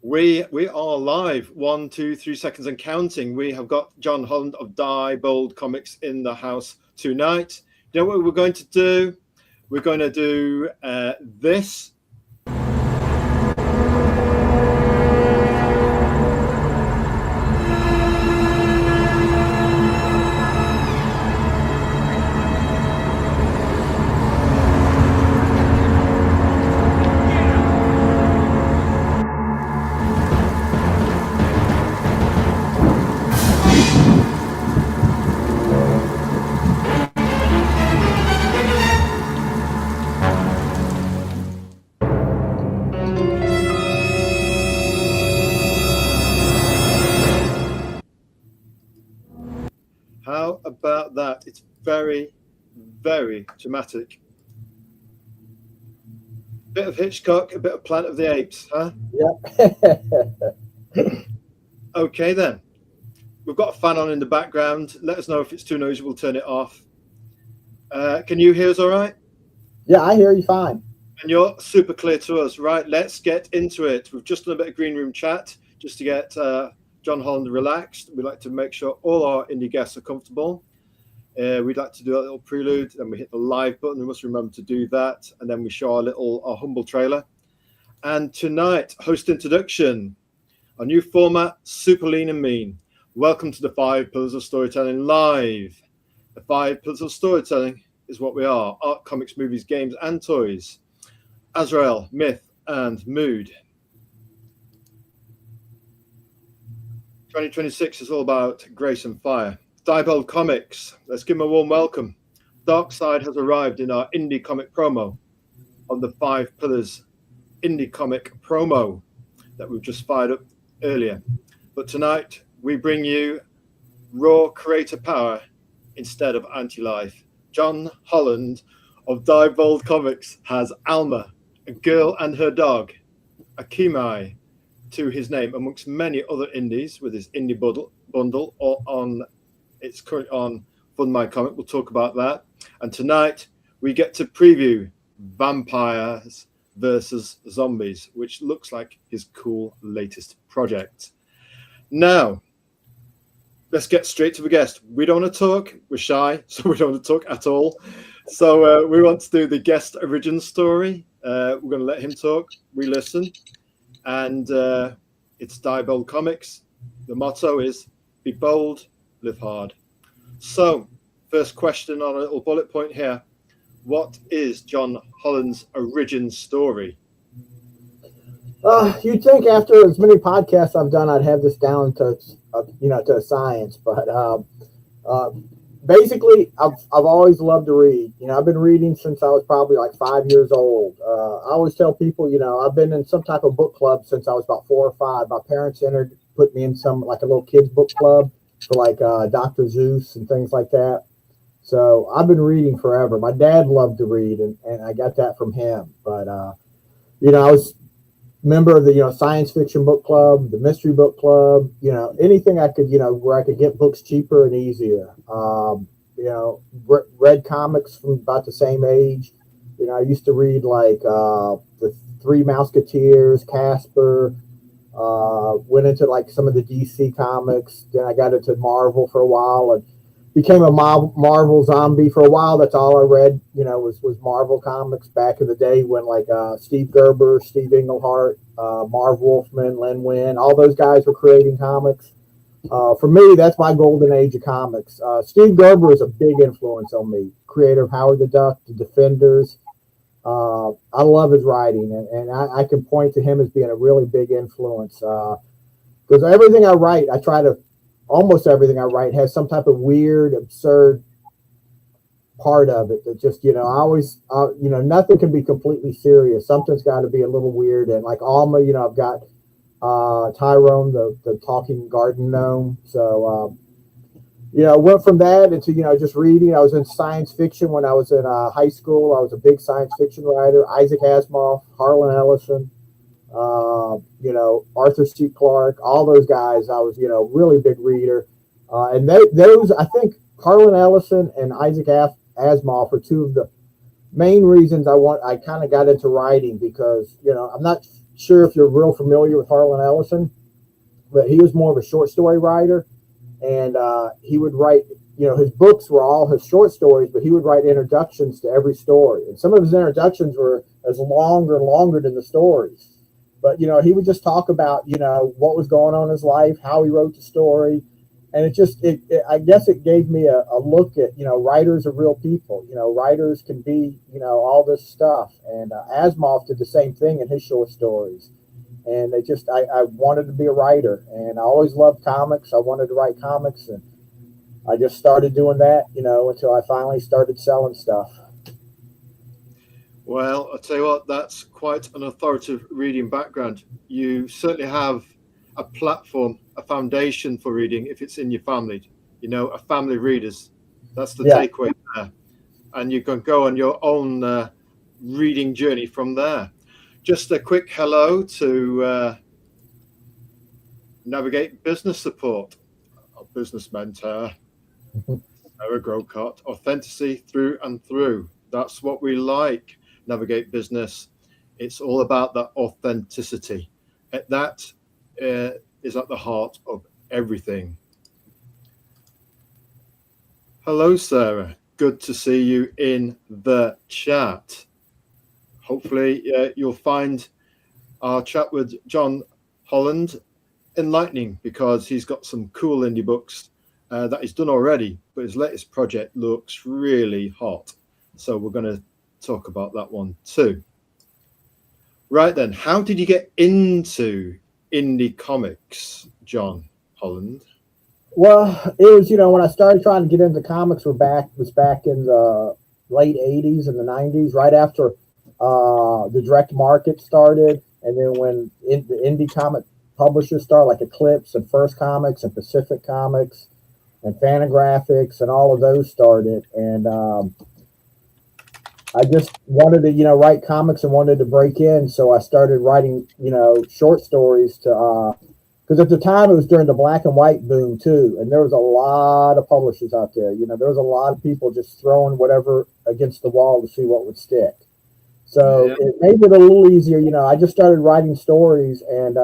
We are live. 1, 2, 3 seconds and counting. We have got John Holland of Die Bold Comics in the house tonight. You know what we're going to do? We're going to do this. How about that? It's very, very dramatic. Bit of Hitchcock, a bit of Planet of the Apes, huh? Yeah. Okay, then. We've got a fan on in the background. Let us know if it's too noisy. We'll turn it off. Can you hear us all right? Yeah, I hear you fine. And you're super clear to us. Right, let's get into it. We've just done a bit of green room chat just to get John Holland relaxed. We like to make sure all our indie guests are comfortable. We'd like to do a little prelude, and we hit the live button. We must remember to do that, and then we show our humble trailer. And tonight, host introduction, our new format, super lean and mean. Welcome to the 5 Pillars of Storytelling live. The 5 Pillars of Storytelling is what we are: art, comics, movies, games, and toys. Azrael, myth, and mood. 2026 is all about grace and fire. Die Bold Comics, let's give them a warm welcome. Dark Side has arrived in our indie comic promo on the 5 Pillars indie comic promo that we've just fired up earlier. But tonight we bring you raw creator power instead of anti-life. John Holland of Die Bold Comics has ALMA, a girl and her dog, AKEMI, to his name, amongst many other indies, with his indie bundle or on it's currently on Fund My Comic. We'll talk about that. And tonight we get to preview Vampires versus Zombies, which looks like his cool latest project. Now let's get straight to the guest. We don't want to talk, we're shy, so we don't want to talk at all. So we want to do the guest origin story. We're going to let him talk, we listen. And it's Die Bold Comics. The motto is be bold, live hard. So, first question on a little bullet point here. What is John Holland's origin story? You'd think after as many podcasts I've done, I'd have this down to to a science. But basically, I've always loved to read. I've been reading since I was probably like 5 years old. I always tell people, I've been in some type of book club since I was about 4 or 5. My parents put me in some like a little kids book club for like Dr. Seuss and things like that. So I've been reading forever. My dad loved to read, and I got that from him. But I was member of the science fiction book club, the mystery book club, anything I could where I could get books cheaper and easier. Read comics from about the same age. I used to read like the Three Musketeers, Casper. Went into like some of the DC comics. Then I got into Marvel for a while and became a Marvel zombie for a while. That's all I read, was Marvel comics back in the day when like Steve Gerber, Steve Englehart, Marv Wolfman, Len Wein, all those guys were creating comics. For me, that's my golden age of comics. Steve Gerber is a big influence on me. Creator of Howard the Duck, The Defenders. I love his writing, and I can point to him as being a really big influence. Because everything I write, almost everything I write has some type of weird, absurd part of it that just, I always, nothing can be completely serious. Something's got to be a little weird. And like ALMA, I've got Tyrone, the talking garden gnome. So, went from that into, just reading. I was in science fiction when I was in high school. I was a big science fiction writer. Isaac Asimov, Harlan Ellison, Arthur C. Clarke, all those guys. I was, really big reader. And those, I think Harlan Ellison and Isaac Asimov are two of the main reasons I kind of got into writing, because, I'm not sure if you're real familiar with Harlan Ellison, but he was more of a short story writer, and he would write, his books were all his short stories, but he would write introductions to every story. And some of his introductions were as longer than the stories. But, he would just talk about, what was going on in his life, how he wrote the story. And I guess it gave me a look at, writers are real people. Writers can be, all this stuff. And Asimov did the same thing in his short stories. And I wanted to be a writer, and I always loved comics. I wanted to write comics, and I just started doing that, until I finally started selling stuff. Well, I'll tell you what, that's quite an authoritative reading background. You certainly have a platform, a foundation for reading if it's in your family, a family of readers. That's the takeaway there. And you can go on your own reading journey from there. Just a quick hello to Navigate Business Support, our business mentor, Sarah Grocott, authenticity through and through. That's what we like, Navigate Business. It's all about that authenticity. That is at the heart of everything. Hello, Sarah. Good to see you in the chat. Hopefully you'll find our chat with John Holland enlightening, because he's got some cool indie books that he's done already, but his latest project looks really hot. So we're going to talk about that one too. Right then, how did you get into indie comics, John Holland? Well, it was, when I started trying to get into comics was back in the late 80s and the 90s, right after the direct market started, and then when the indie comic publishers started, like Eclipse and First Comics and Pacific Comics and Fantagraphics and all of those started, and I just wanted to write comics and wanted to break in, so I started writing short stories to because at the time it was during the black and white boom too, and there was a lot of publishers out there. There was a lot of people just throwing whatever against the wall to see what would stick. So it made it a little easier. I just started writing stories and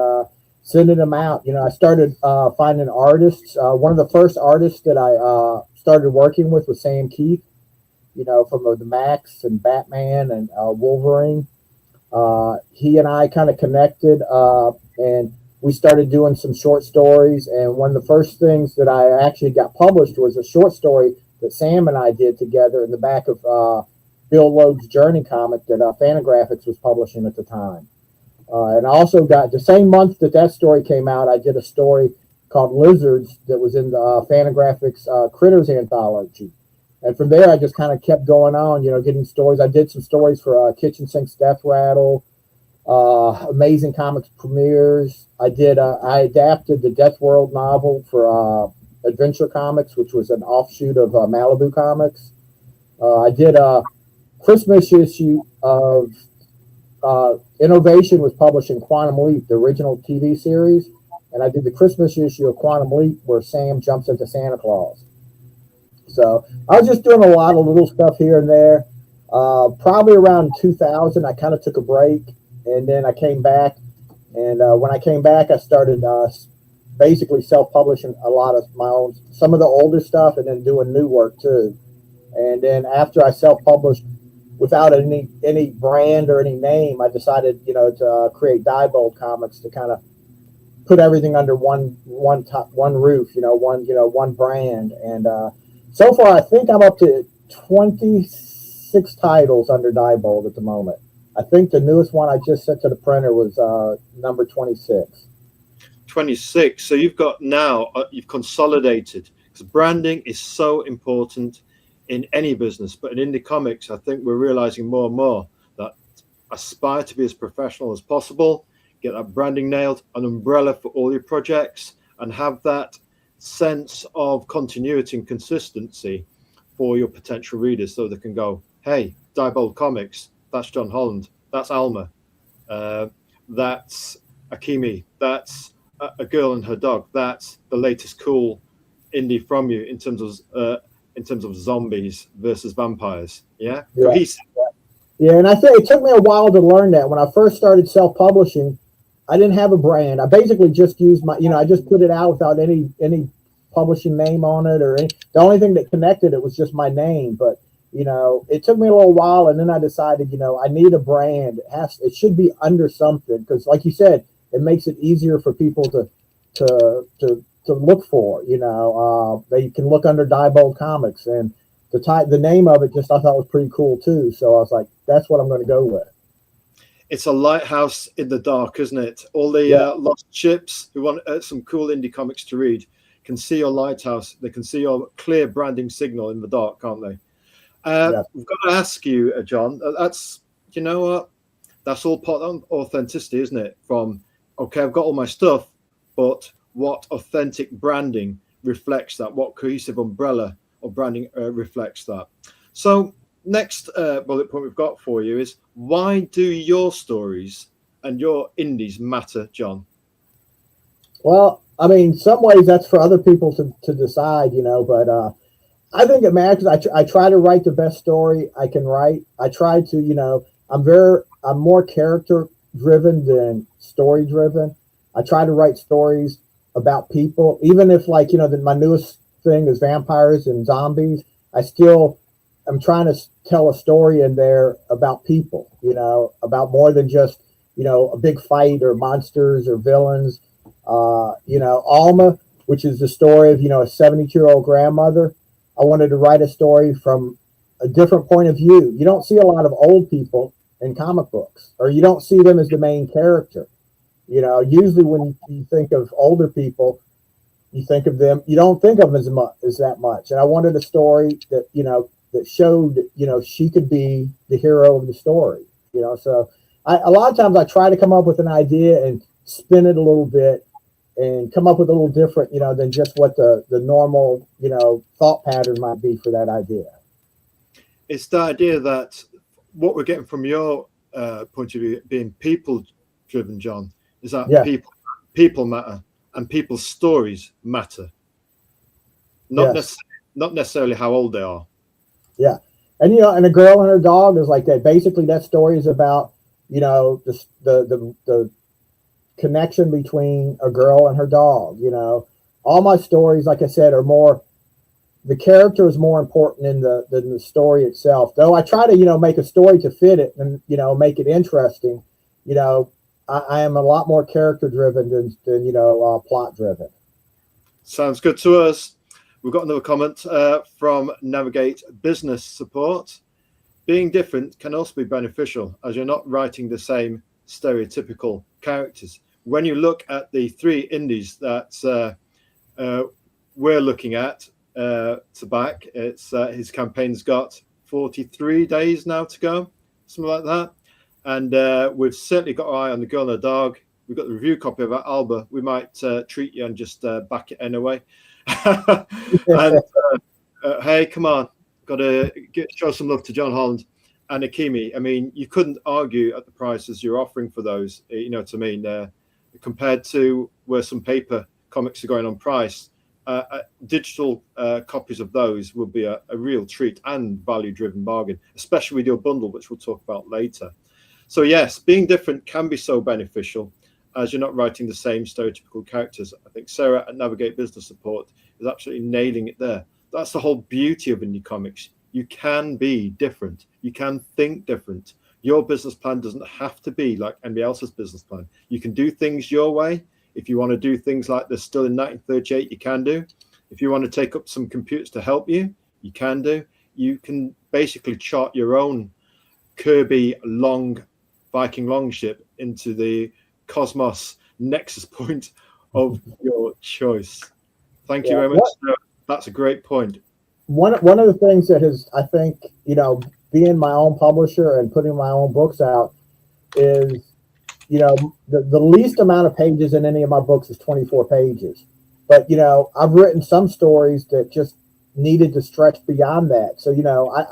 sending them out. I started finding artists. One of the first artists that I started working with was Sam Keith, from the Max and Batman and Wolverine. He and I kind of connected, and we started doing some short stories. And one of the first things that I actually got published was a short story that Sam and I did together in the back of Bill Loeb's Journey comic that Fantagraphics was publishing at the time. And I also got, the same month that story came out, I did a story called Lizards that was in the Fantagraphics Critters anthology. And from there, I just kind of kept going on, getting stories. I did some stories for Kitchen Sink's Death Rattle, Amazing Comics premieres. I adapted the Death World novel for Adventure Comics, which was an offshoot of Malibu Comics. I did a Christmas issue of Innovation was publishing Quantum Leap, the original TV series, and I did the Christmas issue of Quantum Leap where Sam jumps into Santa Claus. So I was just doing a lot of little stuff here and there. Probably around 2000, I kind of took a break, and then I came back. And when I came back, I started basically self-publishing a lot of my own, some of the older stuff, and then doing new work too. And then after I self-published without any brand or any name, I decided, to create Diebold Comics to kind of put everything under one roof, one brand. And so far, I think I'm up to 26 titles under Diebold at the moment. I think the newest one I just sent to the printer was number 26. 26. So you've got now, you've consolidated, because branding is so important in any business, but in indie comics, I think we're realizing more and more that aspire to be as professional as possible, get that branding nailed, an umbrella for all your projects, and have that sense of continuity and consistency for your potential readers, so they can go, hey, Diebold Comics, that's John Holland, that's ALMA, that's AKEMI, that's A Girl and Her Dog, that's the latest cool indie from you in terms of zombies versus vampires. Yeah. Yeah, and I think it took me a while to learn that. When I first started self-publishing, I didn't have a brand. I basically just used my, I just put it out without any publishing name on it or any. The only thing that connected it was just my name. But it took me a little while, and then I decided, I need a brand. It should be under something because, like you said, it makes it easier for people to look for. They can look under Diebold Comics, and the name of it just I thought was pretty cool too. So I was like, that's what I'm going to go with. It's a lighthouse in the dark, isn't it? All the lost ships who want some cool indie comics to read can see your lighthouse. They can see your clear branding signal in the dark, can't they? We've got to ask you, John, that's, that's all part of authenticity, isn't it? From, okay, I've got all my stuff, but what authentic branding reflects that? What cohesive umbrella of branding reflects that? So next bullet point we've got for you is, why do your stories and your indies matter, John? Well, I mean, some ways that's for other people to decide, but I think it matters. I try to write the best story I can write. I try to, I'm more character driven than story driven. I try to write stories about people, even if my newest thing is vampires and zombies. I'm trying to tell a story in there about people, about more than just, a big fight or monsters or villains. ALMA, which is the story of, a 72-year-old grandmother. I wanted to write a story from a different point of view. You don't see a lot of old people in comic books, or you don't see them as the main character. Usually when you think of older people, you think of them, you don't think of them as that much. And I wanted a story that, that showed, she could be the hero of the story, so a lot of times I try to come up with an idea and spin it a little bit and come up with a little different, than just what the normal, thought pattern might be for that idea. It's the idea that what we're getting from your point of view, being people driven, John, is that people matter and people's stories matter. Not necessarily how old they are. Yeah. And, and a girl and her dog is like that. Basically that story is about, the connection between a girl and her dog. All my stories, like I said, are more, the character is more important than the story itself. Though I try to, make a story to fit it and, make it interesting. I am a lot more character driven than plot driven. Sounds good to us. We've got another comment from Navigate Business Support. Being different can also be beneficial, as you're not writing the same stereotypical characters. When you look at the 3 indies that we're looking at to back, it's his campaign's got 43 days now to go, something like that. And we've certainly got our eye on the girl and the dog. We've got the review copy of ALMA. We might treat you and just back it anyway. And hey, come on, got to show some love to John Holland and AKEMI. I mean, you couldn't argue at the prices you're offering for those. You know what I mean? Compared to where some paper comics are going on price, digital copies of those will be a real treat and value-driven bargain, especially with your bundle, which we'll talk about later. So yes, being different can be so beneficial, as you're not writing the same stereotypical characters. I think Sarah at Navigate Business Support is absolutely nailing it there. That's the whole beauty of indie comics. You can be different. You can think different. Your business plan doesn't have to be like anybody else's business plan. You can do things your way. If you want to do things like this still in 1938, you can do. If you want to take up some computers to help you, you can do. You can basically chart your own Kirby Viking longship into the cosmos nexus point of your choice. Thank you very much. That's a great point. One of the things that has, I think, being my own publisher and putting my own books out is, the least amount of pages in any of my books is 24 pages. But, I've written some stories that just needed to stretch beyond that. So,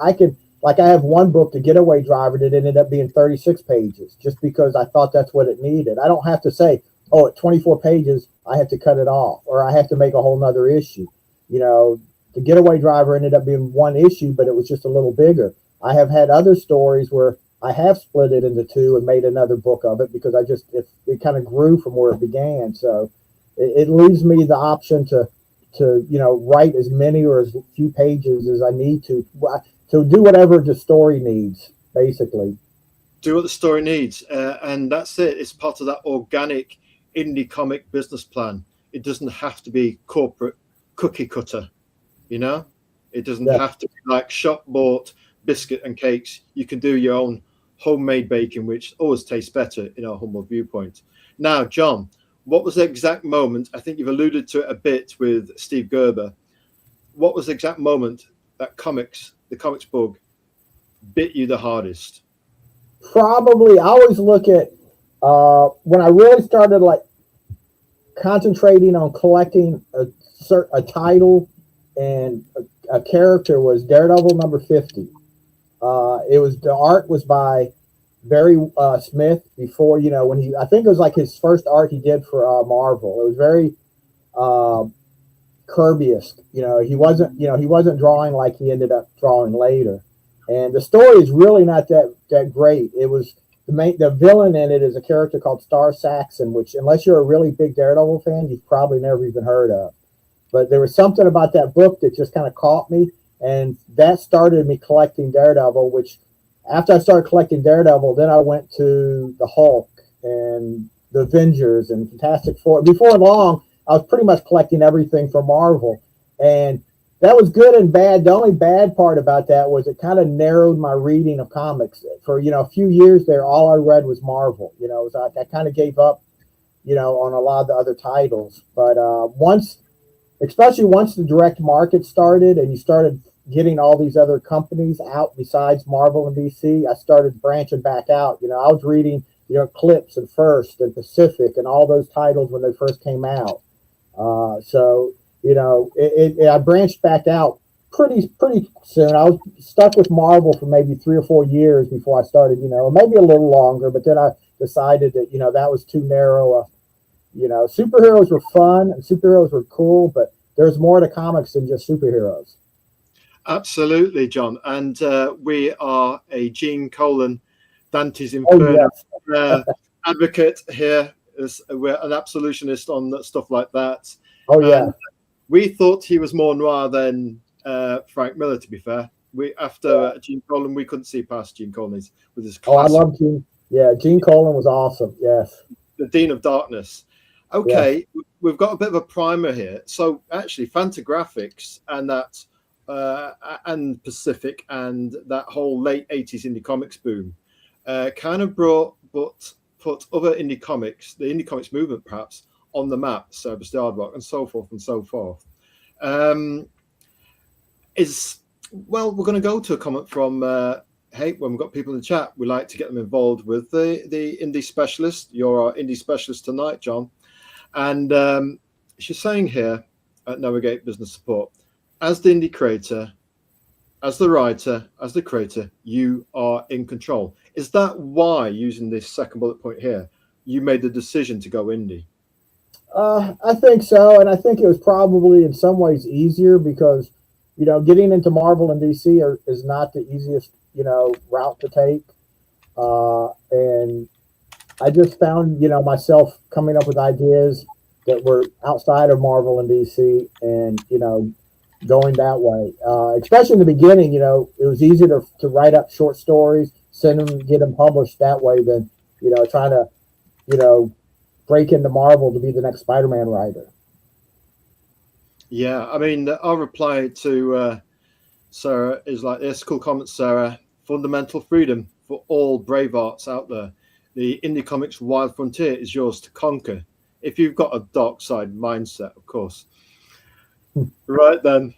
I could, like I have one book, The Getaway Driver, that ended up being 36 pages just because I thought that's what it needed. I don't have to say, at 24 pages, I have to cut it off or I have to make a whole nother issue. The Getaway Driver ended up being one issue, but it was just a little bigger. I have had other stories where I have split it into two and made another book of it because it kind of grew from where it began. So it leaves me the option to write as many or as few pages as I need to do whatever the story needs, basically. Do what the story needs, and that's it. It's part of that organic indie comic business plan. It doesn't have to be corporate cookie cutter, you know. It doesn't have to be like shop bought biscuit and cakes. You can do your own homemade baking, which always tastes better in our humble viewpoint. Now, John, what was the exact moment? I think you've alluded to it a bit with Steve Gerber. What was the exact moment that the comics bug, bit you the hardest? Probably, I always look at when I really started like concentrating on collecting a title and a character was Daredevil number 50. The art was by Barry Smith before, I think it was like his first art he did for Marvel. It was very Kirby-esque. He wasn't drawing like he ended up drawing later. And the story is really not that great. It was the villain in it is a character called Star Saxon, which unless you're a really big Daredevil fan, you've probably never even heard of. But there was something about that book that just kind of caught me, and that started me collecting Daredevil, which after I started collecting Daredevil, then I went to the Hulk and the Avengers and Fantastic Four. Before long, I was pretty much collecting everything from Marvel, and that was good and bad. The only bad part about that was it kind of narrowed my reading of comics. For a few years there, all I read was Marvel. It was like I kind of gave up, on a lot of the other titles. But especially once the direct market started and you started getting all these other companies out besides Marvel and DC, I started branching back out. I was reading, Eclipse and First and Pacific and all those titles when they first came out. I branched back out pretty soon. I was stuck with Marvel for maybe 3 or 4 years before I started, or maybe a little longer, but then I decided that, that was too narrow. Superheroes were fun and superheroes were cool, but there's more to comics than just superheroes. Absolutely, John. And we are a Gene Colan, Dante's Inferno advocate here. We're an absolutionist on stuff like that. Oh, yeah. And we thought he was more noir than Frank Miller, to be fair. After Gene Colan, we couldn't see past Gene Colan with his classic. I love Gene. Yeah, Gene Colan was awesome. Yes. The Dean of Darkness. Okay, we've got a bit of a primer here. So actually, Fantagraphics and that and Pacific and that whole late 80s indie comics boom kind of put other indie comics, the indie comics movement perhaps, on the map, Service Yardrock and so forth and so forth. We're going to go to a comment from when we've got people in the chat, we like to get them involved with the indie specialist. You're our indie specialist tonight, John. And she's saying here at Navigate Business Support, as the indie creator, as the writer, as the creator, you are in control. Is that why, using this second bullet point here, you made the decision to go indie? I think so, and I think it was probably in some ways easier because, getting into Marvel and DC is not the easiest, route to take. And I just found, myself coming up with ideas that were outside of Marvel and DC and, going that way. Especially in the beginning, it was easier to write up short stories, send them, get them published that way than, trying to, break into Marvel to be the next Spider-Man writer. Yeah, I mean, our reply to Sarah is like this. Cool comment, Sarah. Fundamental freedom for all brave arts out there. The indie comics wild frontier is yours to conquer. If you've got a dark side mindset, of course. Right then,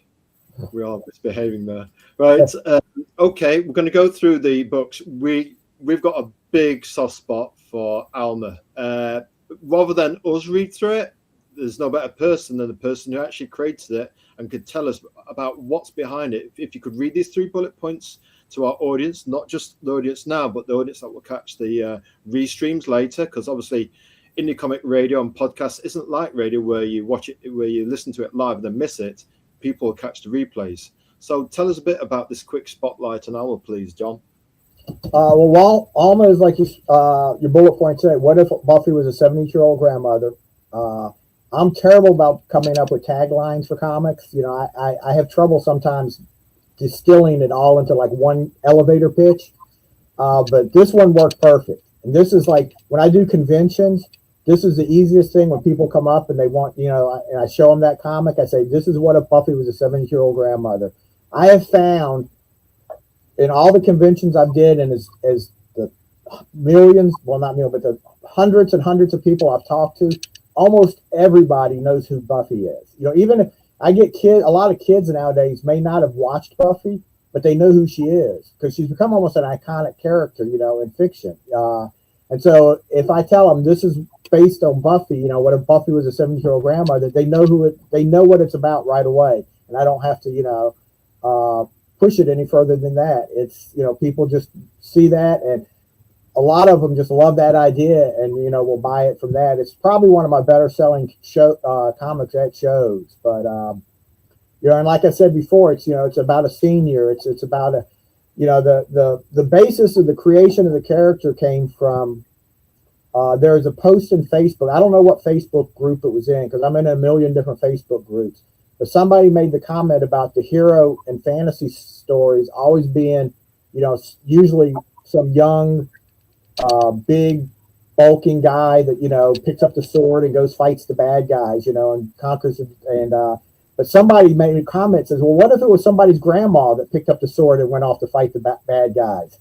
we are misbehaving there. Right. Okay, we're going to go through the books. We've got a big soft spot for ALMA. Rather than us read through it, there's no better person than the person who actually created it and could tell us about what's behind it. If you could read these 3 bullet points to our audience, not just the audience now, but the audience that will catch the restreams later, because obviously indie comic radio and podcast isn't like radio where you watch it, where you listen to it live and then miss it. People will catch the replays. So tell us a bit about this quick spotlight on ALMA, please, John. Alma is like your bullet point today. What if Buffy was a 70-year-old grandmother? Uh, I'm terrible about coming up with taglines for comics. You know, I have trouble sometimes distilling it all into like one elevator pitch. But this one worked perfect. And this is like when I do conventions, this is the easiest thing when people come up and they want, and I show them that comic. I say, this is what if Buffy was a 70-year-old grandmother. I have found in all the conventions I've did, and as the millions, well, not millions, but the hundreds and hundreds of people I've talked to, almost everybody knows who Buffy is. You know, even if I get a lot of kids nowadays may not have watched Buffy, but they know who she is because she's become almost an iconic character, in fiction. And so if I tell them this is based on Buffy, what if Buffy was a 70-year-old grandmother, they know they know what it's about right away, and I don't have to, push it any further than that. It's, people just see that, and a lot of them just love that idea, and will buy it from that. It's probably one of my better selling comics at shows, but and like I said before, it's it's about a senior. It's about a the basis of the creation of the character came from there's a post in Facebook. I don't know what Facebook group it was in because I'm in a million different Facebook groups. But somebody made the comment about the hero in fantasy stories always being, usually some young, big, bulking guy that picks up the sword and goes fights the bad guys, and conquers it. And but somebody made a comment says, well, what if it was somebody's grandma that picked up the sword and went off to fight the bad guys?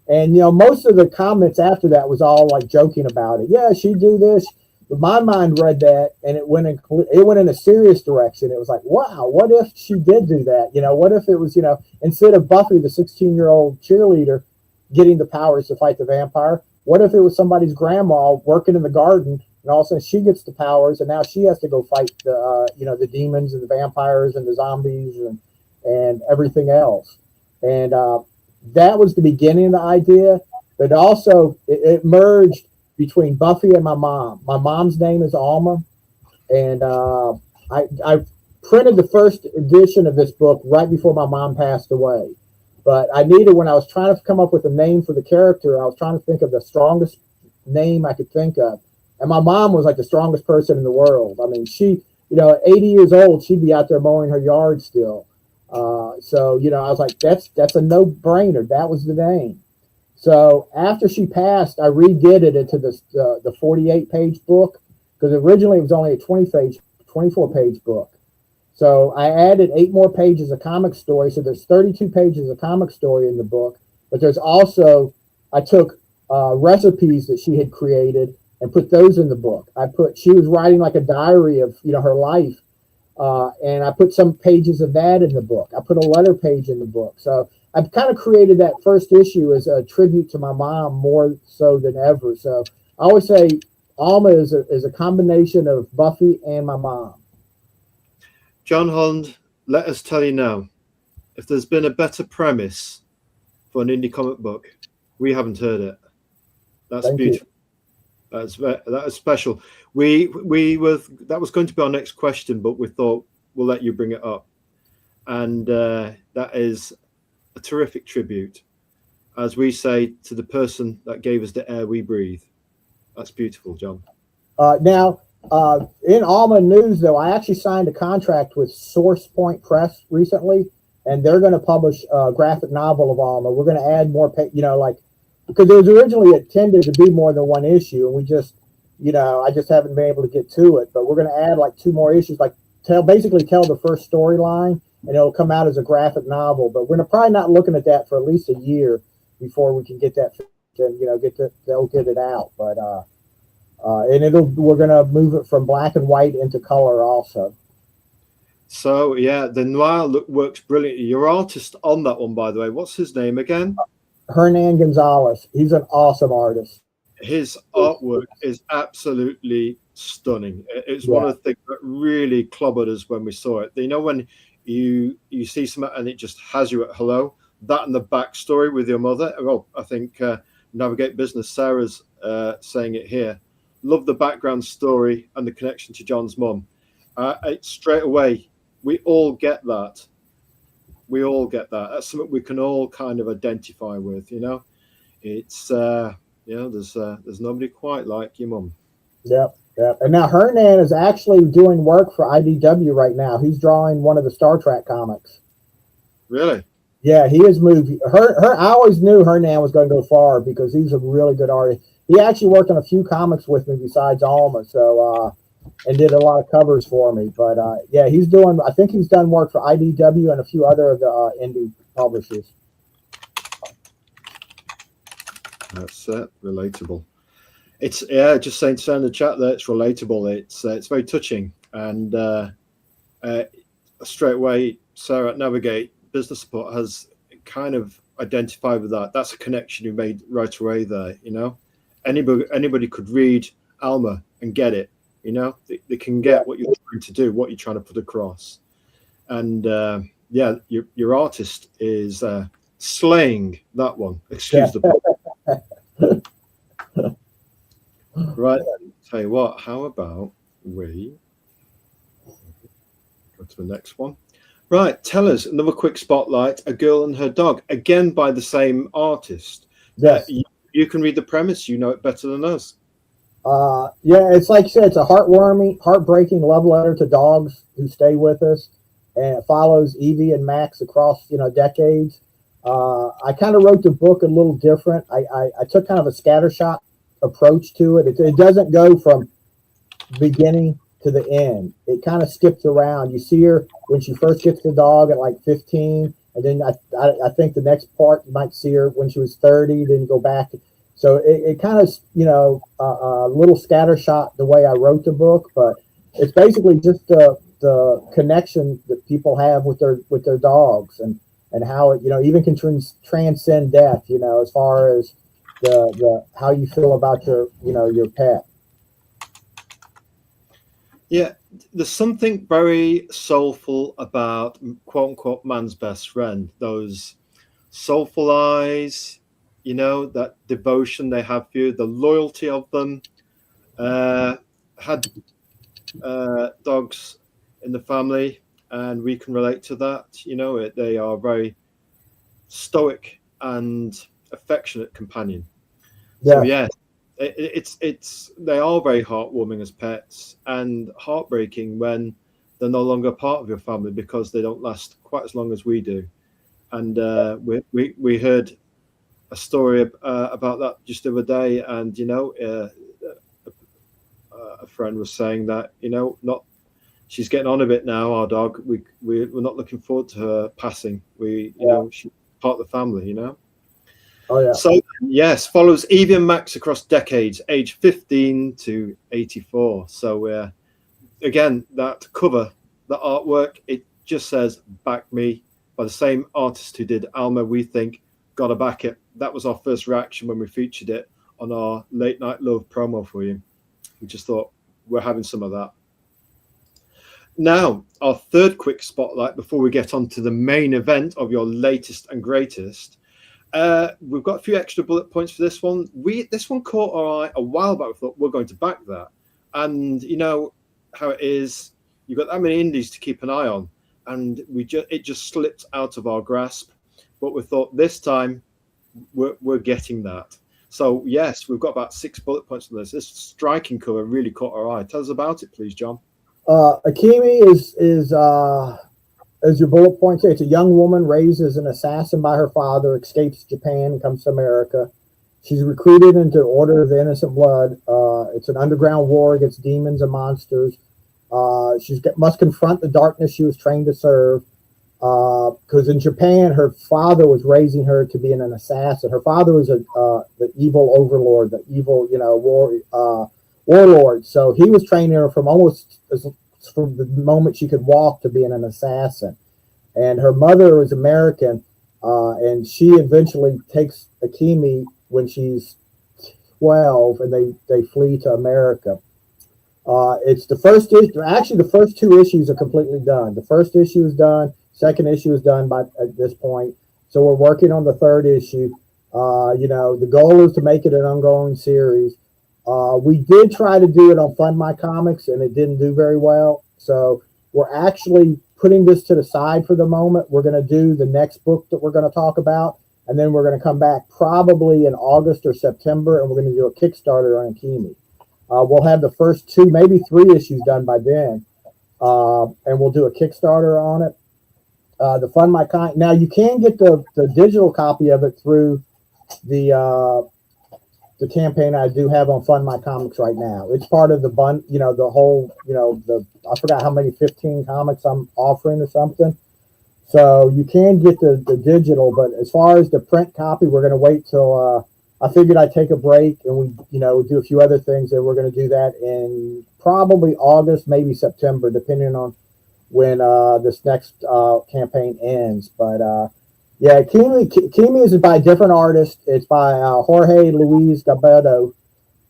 And most of the comments after that was all like joking about it. Yeah, she'd do this. But my mind read that, and it went in a serious direction. It was like, wow, what if she did do that? What if it was, instead of Buffy, the 16-year-old cheerleader, getting the powers to fight the vampire, what if it was somebody's grandma working in the garden, and all of a sudden she gets the powers, and now she has to go fight the demons and the vampires and the zombies and everything else. And that was the beginning of the idea, but also it merged between Buffy and my mom. My mom's name is Alma, and I printed the first edition of this book right before my mom passed away. But I needed, when I was trying to come up with a name for the character, I was trying to think of the strongest name I could think of. And my mom was like the strongest person in the world. I mean, she, at 80 years old, she'd be out there mowing her yard still. So, I was like, that's a no-brainer. That was the name. So after she passed, I redid it into the 48-page book because originally it was only a 24-page book. So I added 8 more pages of comic story. So there's 32 pages of comic story in the book. But there's also, I took recipes that she had created and put those in the book. She was writing like a diary of her life, and I put some pages of that in the book. I put a letter page in the book. So I've kind of created that first issue as a tribute to my mom more so than ever. So I always say Alma is a combination of Buffy and my mom. John Holland, let us tell you now, if there's been a better premise for an indie comic book, we haven't heard it. That's Thank beautiful. You. That is special. That was going to be our next question, but we thought we'll let you bring it up. And that is a terrific tribute, as we say, to the person that gave us the air we breathe. That's beautiful, John. Now, in Alma news, though, I actually signed a contract with Source Point Press recently, and they're going to publish a graphic novel of Alma. We're going to add more, because it was originally intended to be more than one issue, and we just, I just haven't been able to get to it. But we're going to add like 2 more issues, basically tell the first storyline, and it'll come out as a graphic novel. But we're probably not looking at that for at least a year before we can get that, and they'll get it out. But and we're going to move it from black and white into color also. So yeah, the noir look works brilliantly. Your artist on that one, by the way, what's his name again? Hernan Gonzalez. He's an awesome artist. His artwork is absolutely stunning. It's one of the things that really clobbered us when we saw it. When you see something and it just has you at hello, that and the backstory with your mother. Well, I think Navigate Business, Sarah's saying it here. Love the background story and the connection to John's mum. Straight away, we all get that. That's something we can all kind of identify with, It's there's nobody quite like your mum. Yep. Yep. And now Hernan is actually doing work for IDW right now. He's drawing one of the Star Trek comics. Really? Yeah, he has moved. I always knew Hernan was going to go far because he's a really good artist. He actually worked on a few comics with me besides ALMA, so and did a lot of covers for me. But yeah, he's doing. I think he's done work for IDW and a few other of the indie publishers. That's relatable. It's just saying in the chat that it's relatable. It's very touching, and straight away, Sarah at Navigate Business Support has kind of identified with that. That's a connection you made right away there. Anybody could read ALMA and get it. They can get what you're trying to do, what you're trying to put across, and your artist is slaying that one. Excuse the right. Tell you what. How about we go to the next one? Right. Tell us another quick spotlight. A Girl and Her Dog, again by the same artist. Yes. You can read the premise. You know it better than us. Yeah, it's like you said, it's a heartbreaking love letter to dogs who stay with us, and it follows Evie and Max across decades. I kind of wrote the book a little different. I took kind of a scattershot approach to it. It doesn't go from beginning to the end. It kind of skips around. You see her when she first gets the dog at like 15, and then I think the next part you might see her when she was 30, then go back. So it kind of a little scattershot the way I wrote the book, but it's basically just the connection that people have with their dogs and how it even can transcend death. As far as the how you feel about your pet. Yeah, there's something very soulful about quote unquote man's best friend. Those soulful eyes, that devotion they have for you, the loyalty of them. Had dogs in the family, and we can relate to that. They are very stoic and affectionate companion. Yeah. So yeah, it's they are very heartwarming as pets, and heartbreaking when they're no longer part of your family because they don't last quite as long as we do. And we heard a story about that just the other day, and a friend was saying that she's getting on a bit now. Our dog, we're not looking forward to her passing. She's part of the family. Oh yeah. So yes, follows Evie and Max across decades, age 15 to 84. So again, that cover, the artwork, it just says "Back Me" by the same artist who did ALMA. We think gotta back it. That was our first reaction when we featured it on our Late Night Love promo for you. We just thought we're having some of that. Now, our third quick spotlight before we get on to the main event of your latest and greatest. We've got a few extra bullet points for this one. This one caught our eye a while back. We thought we're going to back that, and how it is. You've got that many indies to keep an eye on, and it just slipped out of our grasp. But we thought this time we're getting that. So yes, we've got about 6 bullet points on this. This striking cover really caught our eye. Tell us about it, please, John. AKEMI is as your bullet point say, it's a young woman raised as an assassin by her father, escapes Japan, and comes to America. She's recruited into the Order of the Innocent Blood. It's an underground war against demons and monsters. She must confront the darkness she was trained to serve. Because in Japan, her father was raising her to be an assassin. Her father was the evil overlord, the evil warlord. So he was training her from the moment she could walk to being an assassin. And her mother was American, and she eventually takes AKEMI when she's 12, and they flee to America. It's the first issue. Actually, the first 2 issues are completely done. The first issue is done. Second issue is done at this point. So we're working on the 3rd issue. The goal is to make it an ongoing series. We did try to do it on Fund My Comics, and it didn't do very well. So we're actually putting this to the side for the moment. We're going to do the next book that we're going to talk about, and then we're going to come back probably in August or September, and we're going to do a Kickstarter on AKEMI. We'll have the first 2, maybe 3 issues done by then, and we'll do a Kickstarter on it. The Fund My Kind. Now you can get the digital copy of it through the campaign I do have on Fund My Comics right now. It's part of the the whole, I forgot how many 15 comics I'm offering or something. So you can get the digital, but as far as the print copy, we're going to wait till I figured I'd take a break and we do a few other things, and we're going to do that in probably August, maybe September, depending on when this next campaign ends. But yeah, AKEMI is by a different artist. It's by Jorge Luis Gabedo,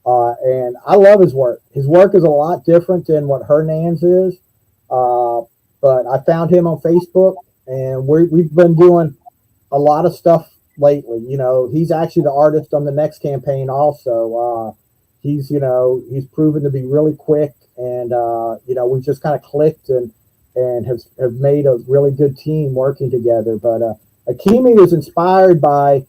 and I love his work. His work is a lot different than what Hernan's is, but I found him on Facebook, and we've been doing a lot of stuff lately. He's actually the artist on the next campaign also. He's proven to be really quick, and we've just kind of clicked and have made a really good team working together. But AKEMI is inspired by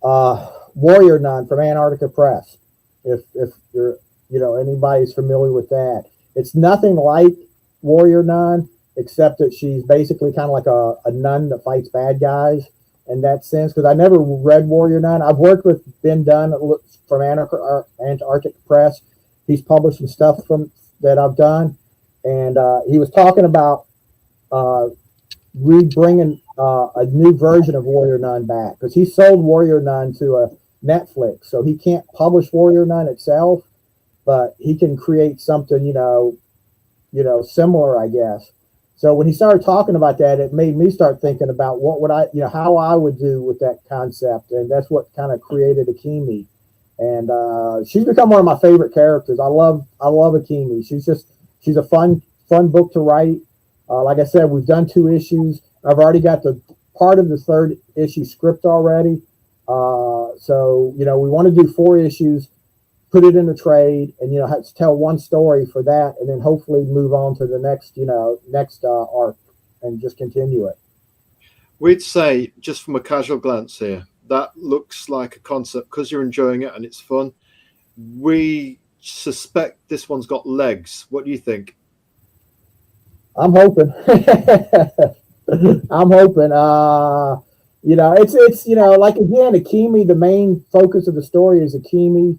Warrior Nun from Antarctica Press. If you're anybody's familiar with that, it's nothing like Warrior Nun, except that she's basically kind of like a nun that fights bad guys in that sense. Because I never read Warrior Nun. I've worked with Ben Dunn from Antarctic Press. He's published some stuff that I've done, and he was talking about bringing a new version of Warrior Nun back, because he sold Warrior Nun to a Netflix, so he can't publish Warrior Nun itself, but he can create something similar, I guess. So when he started talking about that, it made me start thinking about what would I, how I would do with that concept, and that's what kind of created AKEMI. And she's become one of my favorite characters. I love AKEMI. She's a fun book to write. Like I said, we've done 2 issues. I've already got the part of the 3rd issue script already. So we want to do 4 issues, put it in a trade, and have to tell one story for that, and then hopefully move on to the next arc and just continue it. We'd say, just from a casual glance here, that looks like a concept, because you're enjoying it and it's fun. We suspect this one's got legs. What do you think? I'm hoping. I'm hoping. It's like, again, AKEMI, the main focus of the story is AKEMI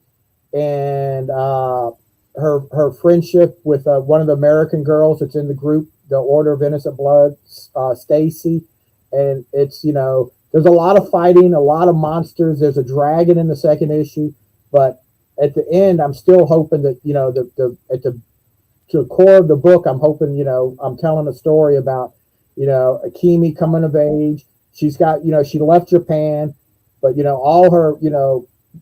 and her friendship with one of the American girls that's in the group, the Order of Innocent Blood, Stacy. And it's, there's a lot of fighting, a lot of monsters. There's a dragon in the 2nd issue, but at the end, I'm still hoping that, to the core of the book, I'm hoping, I'm telling a story about, AKEMI coming of age. She's got, she left Japan, but, all her,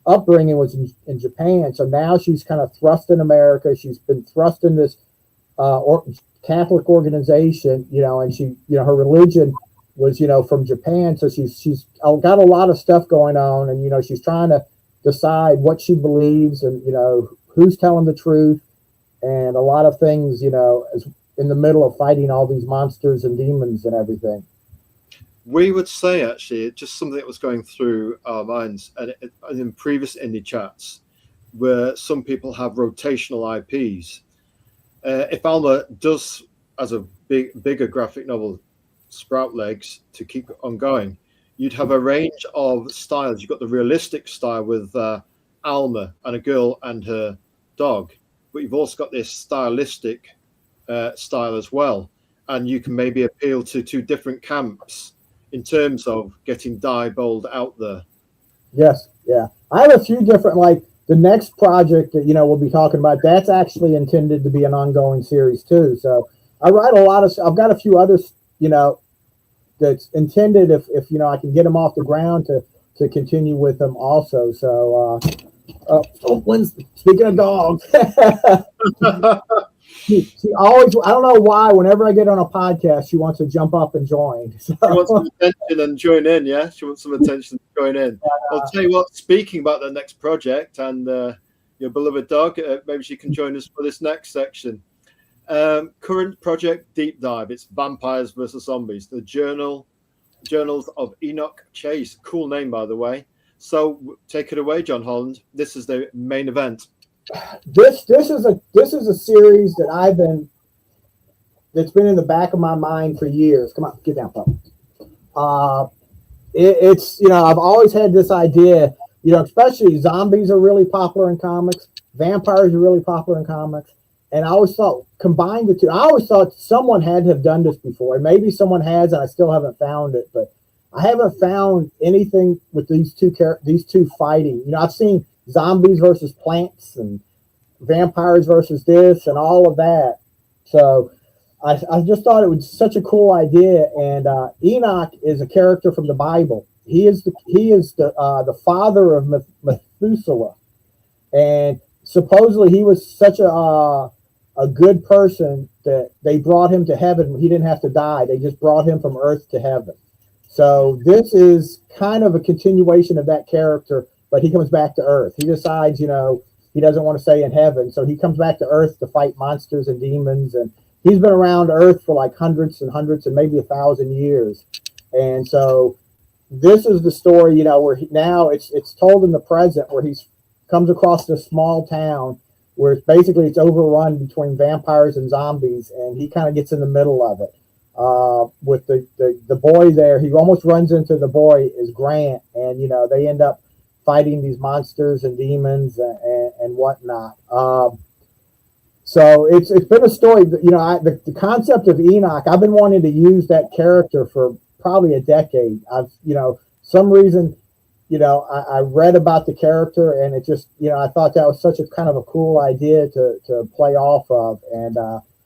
upbringing was in Japan. So now she's kind of thrust in America. She's been thrust in this Catholic organization, and she, her religion was, from Japan. So she's got a lot of stuff going on, and, she's trying to decide what she believes and, who's telling the truth, and a lot of things, is in the middle of fighting all these monsters and demons and everything. We would say, actually, just something that was going through our minds and in previous indie chats, where some people have rotational IPs. If ALMA does, as a bigger graphic novel, sprout legs to keep it ongoing, you'd have a range of styles. You've got the realistic style with ALMA and a girl and her dog, but you've also got this stylistic style as well. And you can maybe appeal to 2 different camps in terms of getting Diebold out there. Yes, yeah. I have a few different, like the next project that, we'll be talking about, that's actually intended to be an ongoing series too. So I write a lot of, I've got a few others, that's intended if I can get them off the ground to continue with them also. So, speaking of dogs, she always, I don't know why, whenever I get on a podcast, she wants to jump up and join. So. She wants some attention and join in, yeah? She wants some attention to join in. I'll tell you what, speaking about the next project and your beloved dog, maybe she can join us for this next section. Current project deep dive, it's vampires versus zombies. The journal Journals of Enoch Chase. Cool name, by the way. So take it away, John Holland. This is the main event. This is a series that's been in the back of my mind for years. Come on, get down, pup. It's I've always had this idea. Especially zombies are really popular in comics. Vampires are really popular in comics. And I always thought, combine the two. I always thought someone had to have done this before. And maybe someone has, and I still haven't found it. But I haven't found anything with these two fighting. I've seen zombies versus plants and vampires versus this and all of that. So I just thought it was such a cool idea. And Enoch is a character from the Bible. He is the father of Methuselah, and supposedly he was such a good person that they brought him to heaven. He didn't have to die. They just brought him from earth to heaven. So this is kind of a continuation of that character, but he comes back to earth. He decides, he doesn't want to stay in heaven, so he comes back to earth to fight monsters and demons. And he's been around earth for like hundreds and hundreds and maybe 1,000 years. And so this is the story, where now it's told in the present, where he comes across this small town where it's overrun between vampires and zombies, and he kind of gets in the middle of it. With the boy there, he almost runs into the boy is Grant, and they end up fighting these monsters and demons and whatnot. So it's been a story. The concept of Enoch, I've been wanting to use that character for probably a decade. Some reason, I read about the character, and it just, I thought that was such a kind of a cool idea to play off of. And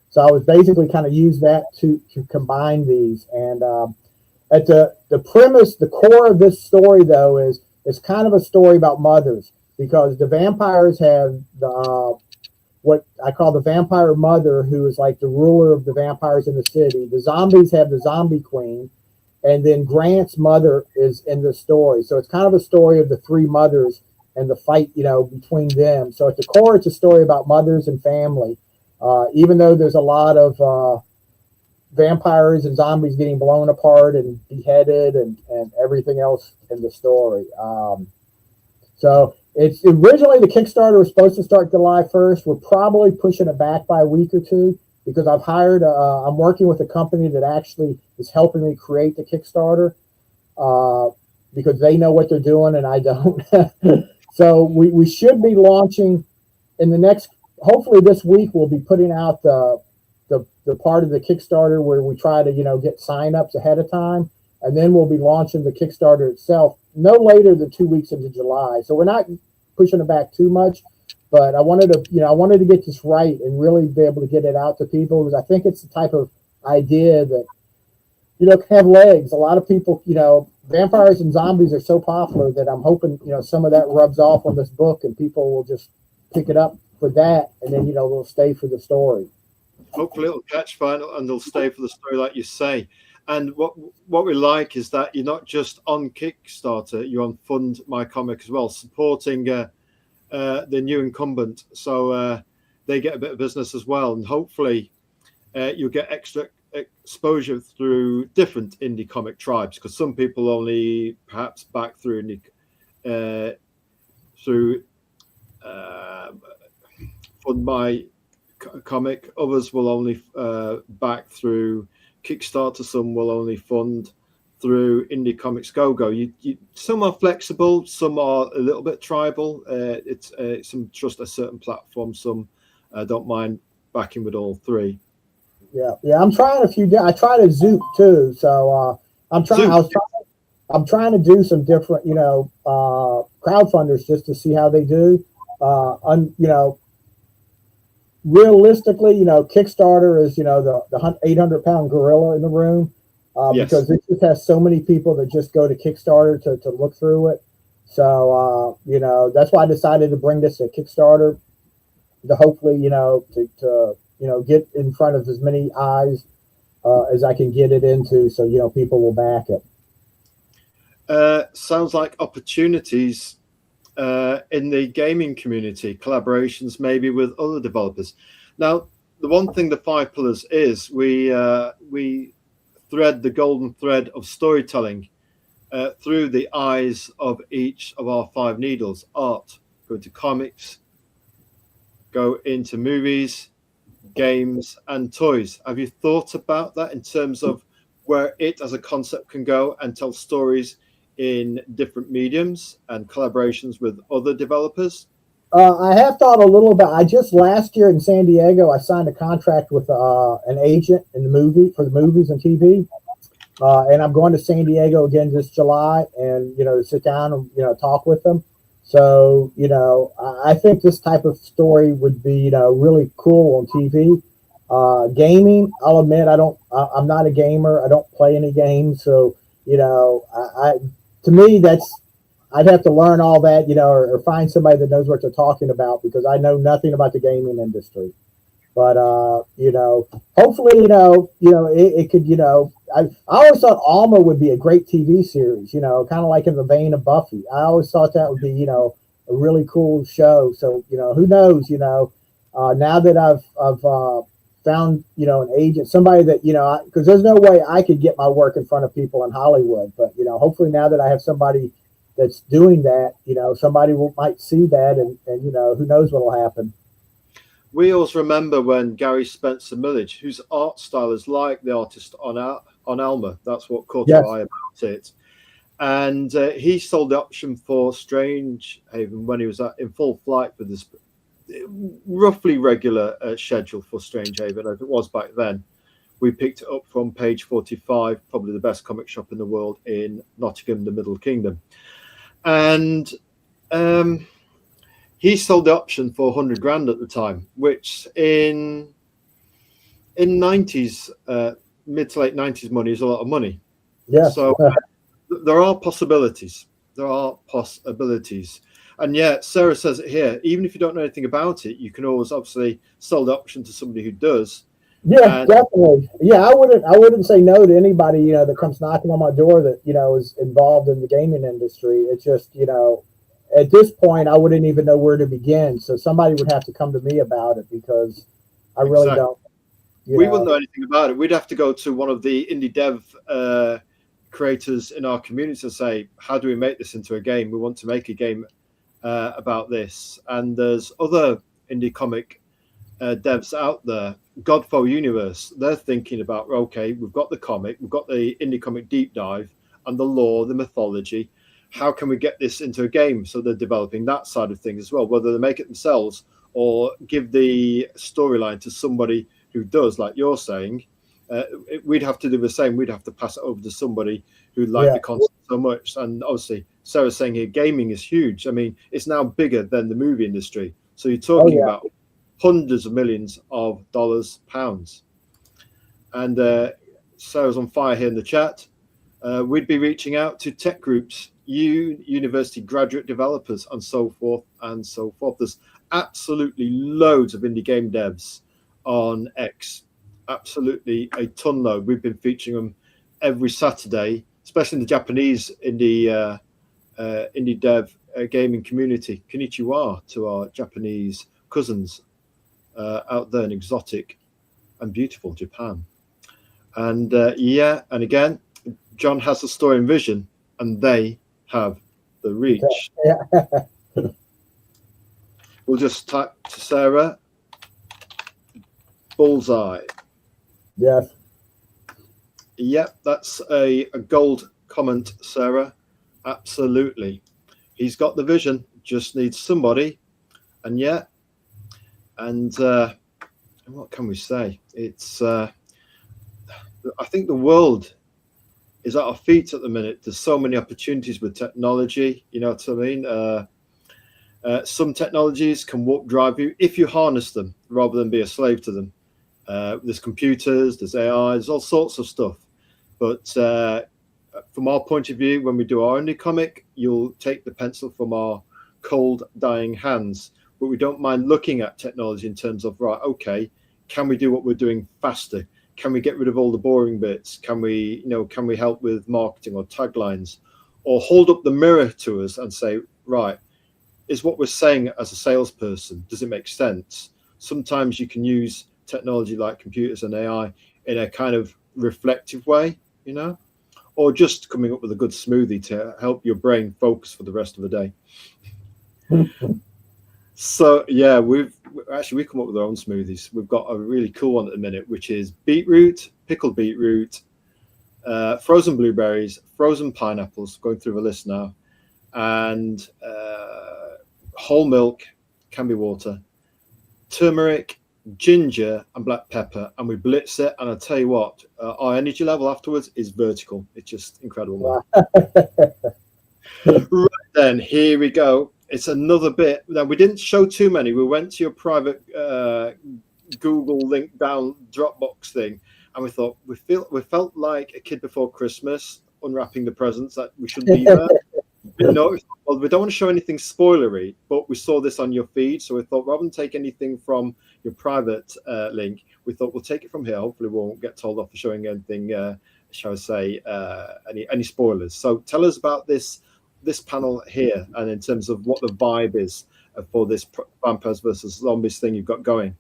so I was basically kind of use that to combine these. And at the premise, the core of this story, though, is it's kind of a story about mothers, because the vampires have what I call the vampire mother, who is like the ruler of the vampires in the city. The zombies have the zombie queen. And then Grant's mother is in the story. So it's kind of a story of the three mothers and the fight, between them. So at the core, it's a story about mothers and family, even though there's a lot of vampires and zombies getting blown apart and beheaded and everything else in the story. So it's originally the Kickstarter was supposed to start July 1st. We're probably pushing it back by a week or two, because I've hired, I'm working with a company that actually is helping me create the Kickstarter, because they know what they're doing and I don't. So we should be launching in the next, hopefully this week, we'll be putting out the part of the Kickstarter where we try to, get signups ahead of time. And then we'll be launching the Kickstarter itself no later than 2 weeks into July. So we're not pushing it back too much. But I wanted to get this right and really be able to get it out to people, because I think it's the type of idea that, can have legs. A lot of people, vampires and zombies are so popular that I'm hoping, some of that rubs off on this book and people will just pick it up for that. And then, they'll stay for the story. Hopefully it'll catch fire and they'll stay for the story, like you say. And what we like is that you're not just on Kickstarter, you're on Fund My Comic as well, supporting the new incumbent, so they get a bit of business as well, and hopefully you'll get extra exposure through different indie comic tribes, because some people only perhaps back through Fund My Comic, others will only back through Kickstarter, some will only fund through Indie Comics Go-Go. Some are flexible, some are a little bit tribal. Some trust a certain platform, some don't mind backing with all three. Yeah. I'm trying I tried a Zoop too, so I'm trying to do some different, crowdfunders just to see how they do. Realistically, Kickstarter is, the 800-pound gorilla in the room. Yes. Because it just has so many people that just go to Kickstarter to look through it. So, that's why I decided to bring this to Kickstarter, to hopefully, to get in front of as many eyes as I can get it into, so, people will back it. Sounds like opportunities in the gaming community, collaborations maybe with other developers. Now, the one thing the Five Pillars is, we thread the golden thread of storytelling through the eyes of each of our 5 needles: art, go into comics, go into movies, games, and toys. Have you thought about that in terms of where it as a concept can go and tell stories in different mediums and collaborations with other developers? I have thought a little about. I just last year in San Diego, I signed a contract with an agent in the movies and TV, and I'm going to San Diego again this July, and to sit down and talk with them. So I think this type of story would be really cool on TV. Gaming, I'll admit I'm not a gamer. I don't play any games, so to me I'd have to learn all that, or find somebody that knows what they're talking about, because I know nothing about the gaming industry. But hopefully, it could, I always thought ALMA would be a great TV series, kind of like in the vein of Buffy. I always thought that would be, a really cool show. So, who knows, now that I've found, an agent, somebody that, because there's no way I could get my work in front of people in Hollywood. But, hopefully now that I have somebody that's doing that, somebody might see that, and who knows what will happen. We always remember when Gary Spencer Millage, whose art style is like the artist on ALMA, that's what caught our eye about it. And he sold the option for Strange Haven when he was in full flight with his roughly regular schedule for Strange Haven, as it was back then. We picked it up from Page 45, probably the best comic shop in the world in Nottingham, the Middle Kingdom. And he sold the option for 100 grand at the time, which in 90s, mid to late 90s money is a lot of money. Yeah. So there are possibilities. There are possibilities. And yet, Sarah says it here, even if you don't know anything about it, you can always obviously sell the option to somebody who does. Yeah, definitely. Yeah, I wouldn't say no to anybody, that comes knocking on my door that, is involved in the gaming industry. It's just, at this point, I wouldn't even know where to begin. So somebody would have to come to me about it, because I really don't. We wouldn't know anything about it. We'd have to go to one of the indie dev creators in our community and say, how do we make this into a game? We want to make a game about this. And there's other indie comic devs out there. Godfall Universe, they're thinking about, okay, we've got the comic, we've got the indie comic deep dive and the lore, the mythology. How can we get this into a game? So they're developing that side of things as well, whether they make it themselves or give the storyline to somebody who does, like you're saying. We'd have to do the same. We'd have to pass it over to somebody who liked the concept so much. And obviously, Sarah's saying here, gaming is huge. I mean, it's now bigger than the movie industry. So you're talking about hundreds of millions of dollars, pounds. And Sarah's on fire here in the chat. We'd be reaching out to tech groups, university graduate developers, and so forth and so forth. There's absolutely loads of indie game devs on X. Absolutely a ton load. We've been featuring them every Saturday, especially in the Japanese indie dev gaming community. Konnichiwa to our Japanese cousins out there in exotic and beautiful Japan. And and again, John has the story and vision, and they have the reach. We'll just type to Sarah, bullseye. Yes. Yep, that's a gold comment, Sarah. Absolutely. He's got the vision, just needs somebody. And what can we say? It's I think the world is at our feet at the minute. There's so many opportunities with technology, you know what I mean? Some technologies can warp drive you if you harness them rather than be a slave to them. There's computers, there's AI, there's all sorts of stuff. But from our point of view, when we do our indie comic, you'll take the pencil from our cold, dying hands. But we don't mind looking at technology in terms of, right, okay, can we do what we're doing faster? Can we get rid of all the boring bits? Can we help with marketing or taglines? Or hold up the mirror to us and say, right, is what we're saying as a salesperson, does it make sense? Sometimes you can use technology like computers and AI in a kind of reflective way, or just coming up with a good smoothie to help your brain focus for the rest of the day. So yeah, we come up with our own smoothies. We've got a really cool one at the minute, which is beetroot, pickled beetroot, frozen blueberries, frozen pineapples, going through the list now, and whole milk, can be water, turmeric, ginger, and black pepper, and we blitz it. And I tell you what, our energy level afterwards is vertical. It's just incredible. Right then, here we go. It's another bit. Now, we didn't show too many. We went to your private Google link down Dropbox thing, and we thought we felt like a kid before Christmas unwrapping the presents that we should be there. Well, we don't want to show anything spoilery, but we saw this on your feed, so we thought rather than take anything from your private link, we thought we'll take it from here. Hopefully, we won't get told off for showing anything, shall I say, any spoilers. So tell us about this panel here, and in terms of what the vibe is for this vampires versus zombies thing you've got going.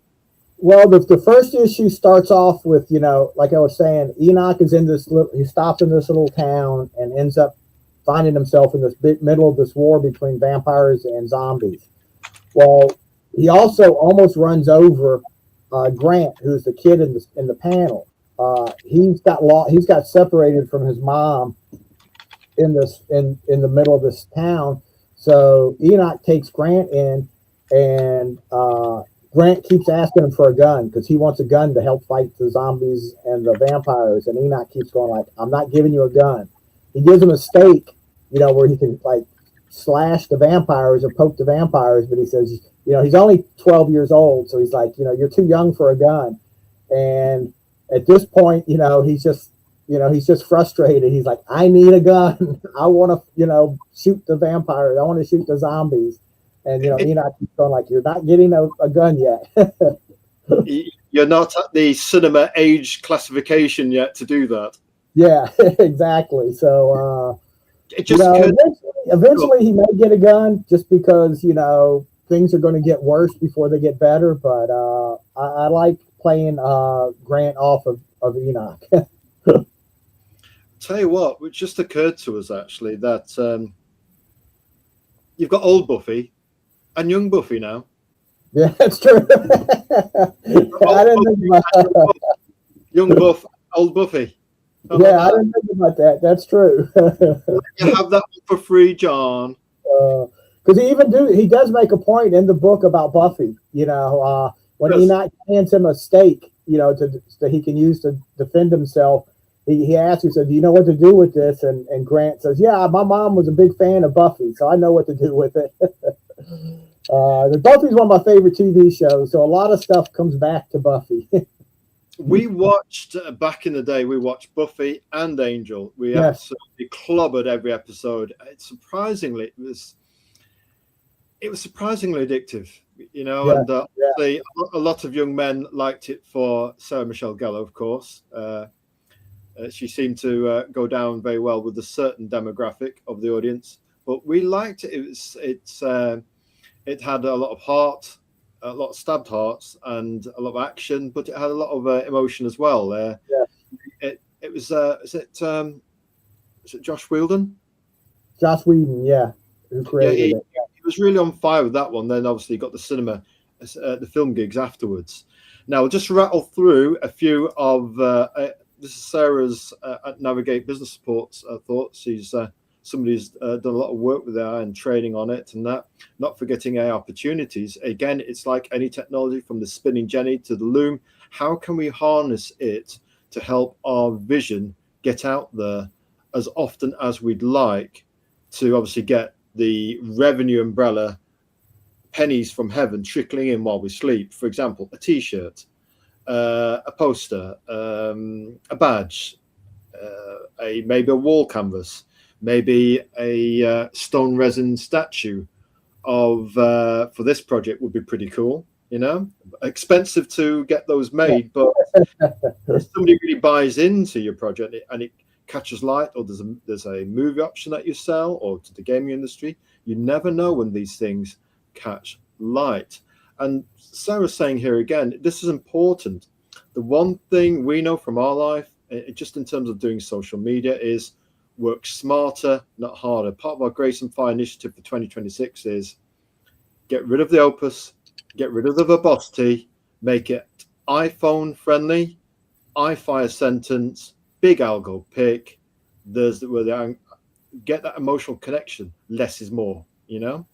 Well, the first issue starts off with, like I was saying, Enoch is he stops in this little town and ends up finding himself in this middle of this war between vampires and zombies. Well, he also almost runs over Grant, who's the kid in the panel. He's got separated from his mom in the middle of this town. So Enoch takes Grant in, and Grant keeps asking him for a gun because he wants a gun to help fight the zombies and the vampires. And Enoch keeps going like, "I'm not giving you a gun." He gives him a stake, where he can like slash the vampires or poke the vampires. But he says, he's only 12 years old. So he's like, you're too young for a gun. And at this point, he's just frustrated. He's like, I need a gun. I want to, shoot the vampires. I want to shoot the zombies. And, Enoch keeps going like, you're not getting a gun yet. You're not at the cinema age classification yet to do that. Yeah, exactly. So, it just eventually he may get a gun just because, things are going to get worse before they get better. But I like playing Grant off of Enoch. Tell you what, it just occurred to us actually that you've got old Buffy and young Buffy now. Yeah, that's true. I didn't think about young Buff, old Buffy. I didn't think about that. That's true. You have that for free, John. Because he does make a point in the book about Buffy. When Enoch hands him a stake, that he can use to defend himself. He asks, he said, "Do you know what to do with this?" And Grant says, "Yeah, my mom was a big fan of Buffy, so I know what to do with it." Buffy's one of my favorite TV shows, so a lot of stuff comes back to Buffy. We watched back in the day. We watched Buffy and Angel. We absolutely clobbered every episode. It was surprisingly addictive, and a lot of young men liked it for Sarah Michelle Gellar, of course. She seemed to go down very well with a certain demographic of the audience, but we liked it. It had a lot of heart, a lot of stabbed hearts, and a lot of action, but it had a lot of emotion as well. It was is it Josh Whedon? Josh Whedon, yeah, who created it. He was really on fire with that one. Then obviously got the cinema, the film gigs afterwards. Now we'll just rattle through a few of this is Sarah's at Navigate Business Support's thoughts. She's somebody who's done a lot of work with AI and training on it and that. Not forgetting AI opportunities. Again, it's like any technology, from the spinning jenny to the loom. How can we harness it to help our vision get out there as often as we'd like, to obviously get the revenue umbrella pennies from heaven trickling in while we sleep? For example, a T-shirt, a poster, a badge, maybe a wall canvas, maybe a stone resin statue of for this project would be pretty cool. Expensive to get those made, but if somebody really buys into your project and it catches light, or there's a movie option that you sell, or to the gaming industry, you never know when these things catch light. And Sarah's saying here again, this is important. The one thing we know from our life just in terms of doing social media, is work smarter, not harder. Part of our Grace and Fire initiative for 2026 is get rid of the opus, get rid of the verbosity, make it iPhone friendly, iFire sentence, big algo pick. There's where they get that emotional connection. Less is more, you know.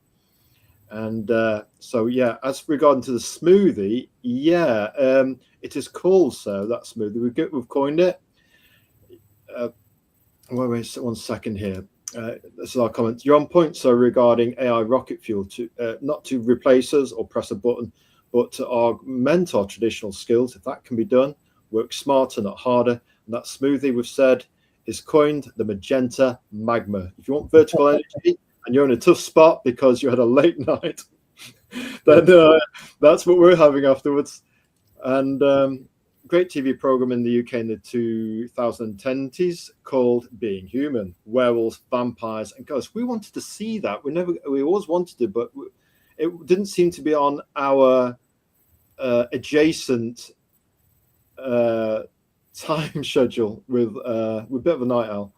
And so yeah, as regarding to the smoothie, yeah, it is called so, that smoothie. We've coined it. Wait 1 second here. This is our comment. You're on point, so regarding AI rocket fuel, to not to replace us or press a button, but to augment our traditional skills. If that can be done, work smarter, not harder. And that smoothie, we've said, is coined the magenta magma. If you want vertical energy and you're in a tough spot because you had a late night, then that's what we're having afterwards. And great TV program in the UK in the 2010s called Being Human, werewolves, vampires, and ghosts. We wanted to see that. We always wanted to, but it didn't seem to be on our adjacent time schedule with a bit of a night owl.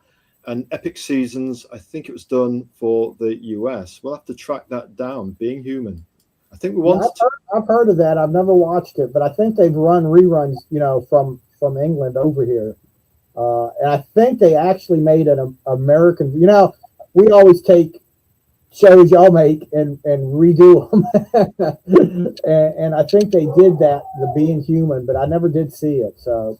And Epic Seasons, I think it was done for the US. We'll have to track that down. Being Human. I think we wanted. I've heard of that. I've never watched it, but I think they've run reruns, from England over here. And I think they actually made an American. We always take shows y'all make and redo them, and I think they did that, the Being Human, but I never did see it. So.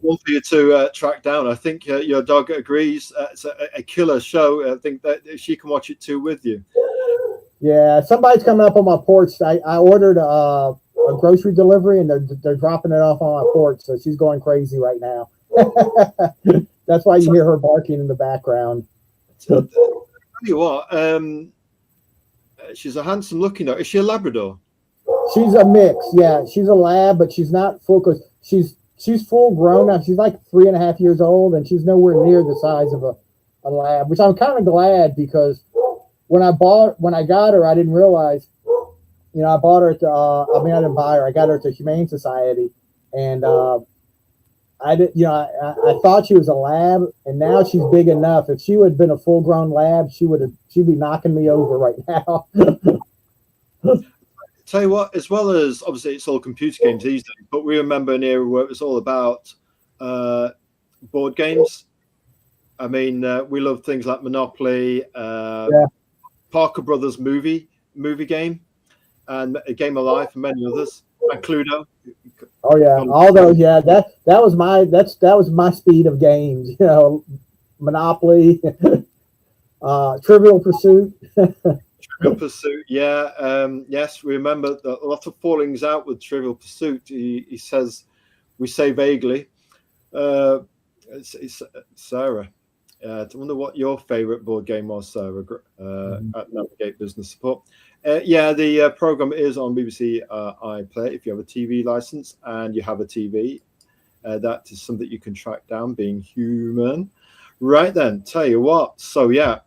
One for you to track down. I think your dog agrees. It's a killer show. I think that she can watch it too with you. Yeah, somebody's coming up on my porch. I ordered a grocery delivery, and they're dropping it off on my porch. So she's going crazy right now. That's why you hear her barking in the background. Tell you what, she's a handsome-looking dog. Is she a Labrador? She's a mix. Yeah, she's a lab, but she's not full. Cause she's full grown now. She's like 3.5 years old, and she's nowhere near the size of a lab, which I'm kind of glad, because when I got her, I didn't realize, I bought her at I didn't buy her. I got her at the Humane Society, and I thought she was a lab, and now she's big enough. If she would have been a full grown lab, she'd be knocking me over right now. Tell you what, as well as obviously it's all computer games these days, but we remember an era where it was all about board games. I mean, we love things like Monopoly, Parker Brothers movie game, and A Game of Life, and many others, and Cluedo. Oh yeah, all those. Yeah, that was my speed of games. Monopoly, Trivial Pursuit. Trivial Pursuit, yeah. Yes, we remember a lot of fallings out with Trivial Pursuit. He says, we say vaguely. It's Sarah. I wonder what your favorite board game was, Sarah, at Navigate Business Support. The program is on BBC iPlayer. If you have a TV license and you have a TV, that is something you can track down, Being Human. Right then, tell you what. So yeah,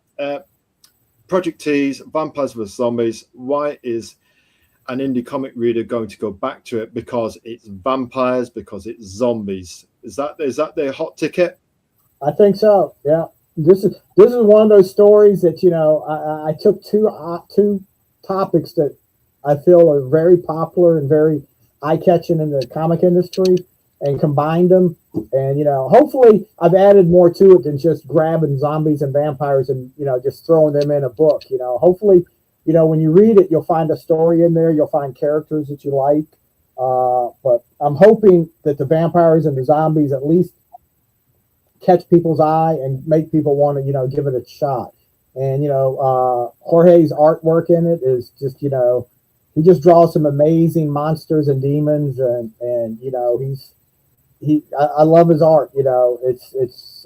Project T's Vampires vs Zombies. Why is an indie comic reader going to go back to it? Because it's vampires, because it's zombies. Is that their hot ticket? I think so. Yeah, this is one of those stories that I took two topics that I feel are very popular and very eye-catching in the comic industry, and combined them. And hopefully I've added more to it than just grabbing zombies and vampires and just throwing them in a book. Hopefully when you read it, you'll find a story in there. You'll find characters that you like. But I'm hoping that the vampires and the zombies at least catch people's eye and make people want to give it a shot. And Jorge's artwork in it is just he just draws some amazing monsters and demons, and I love his art. It's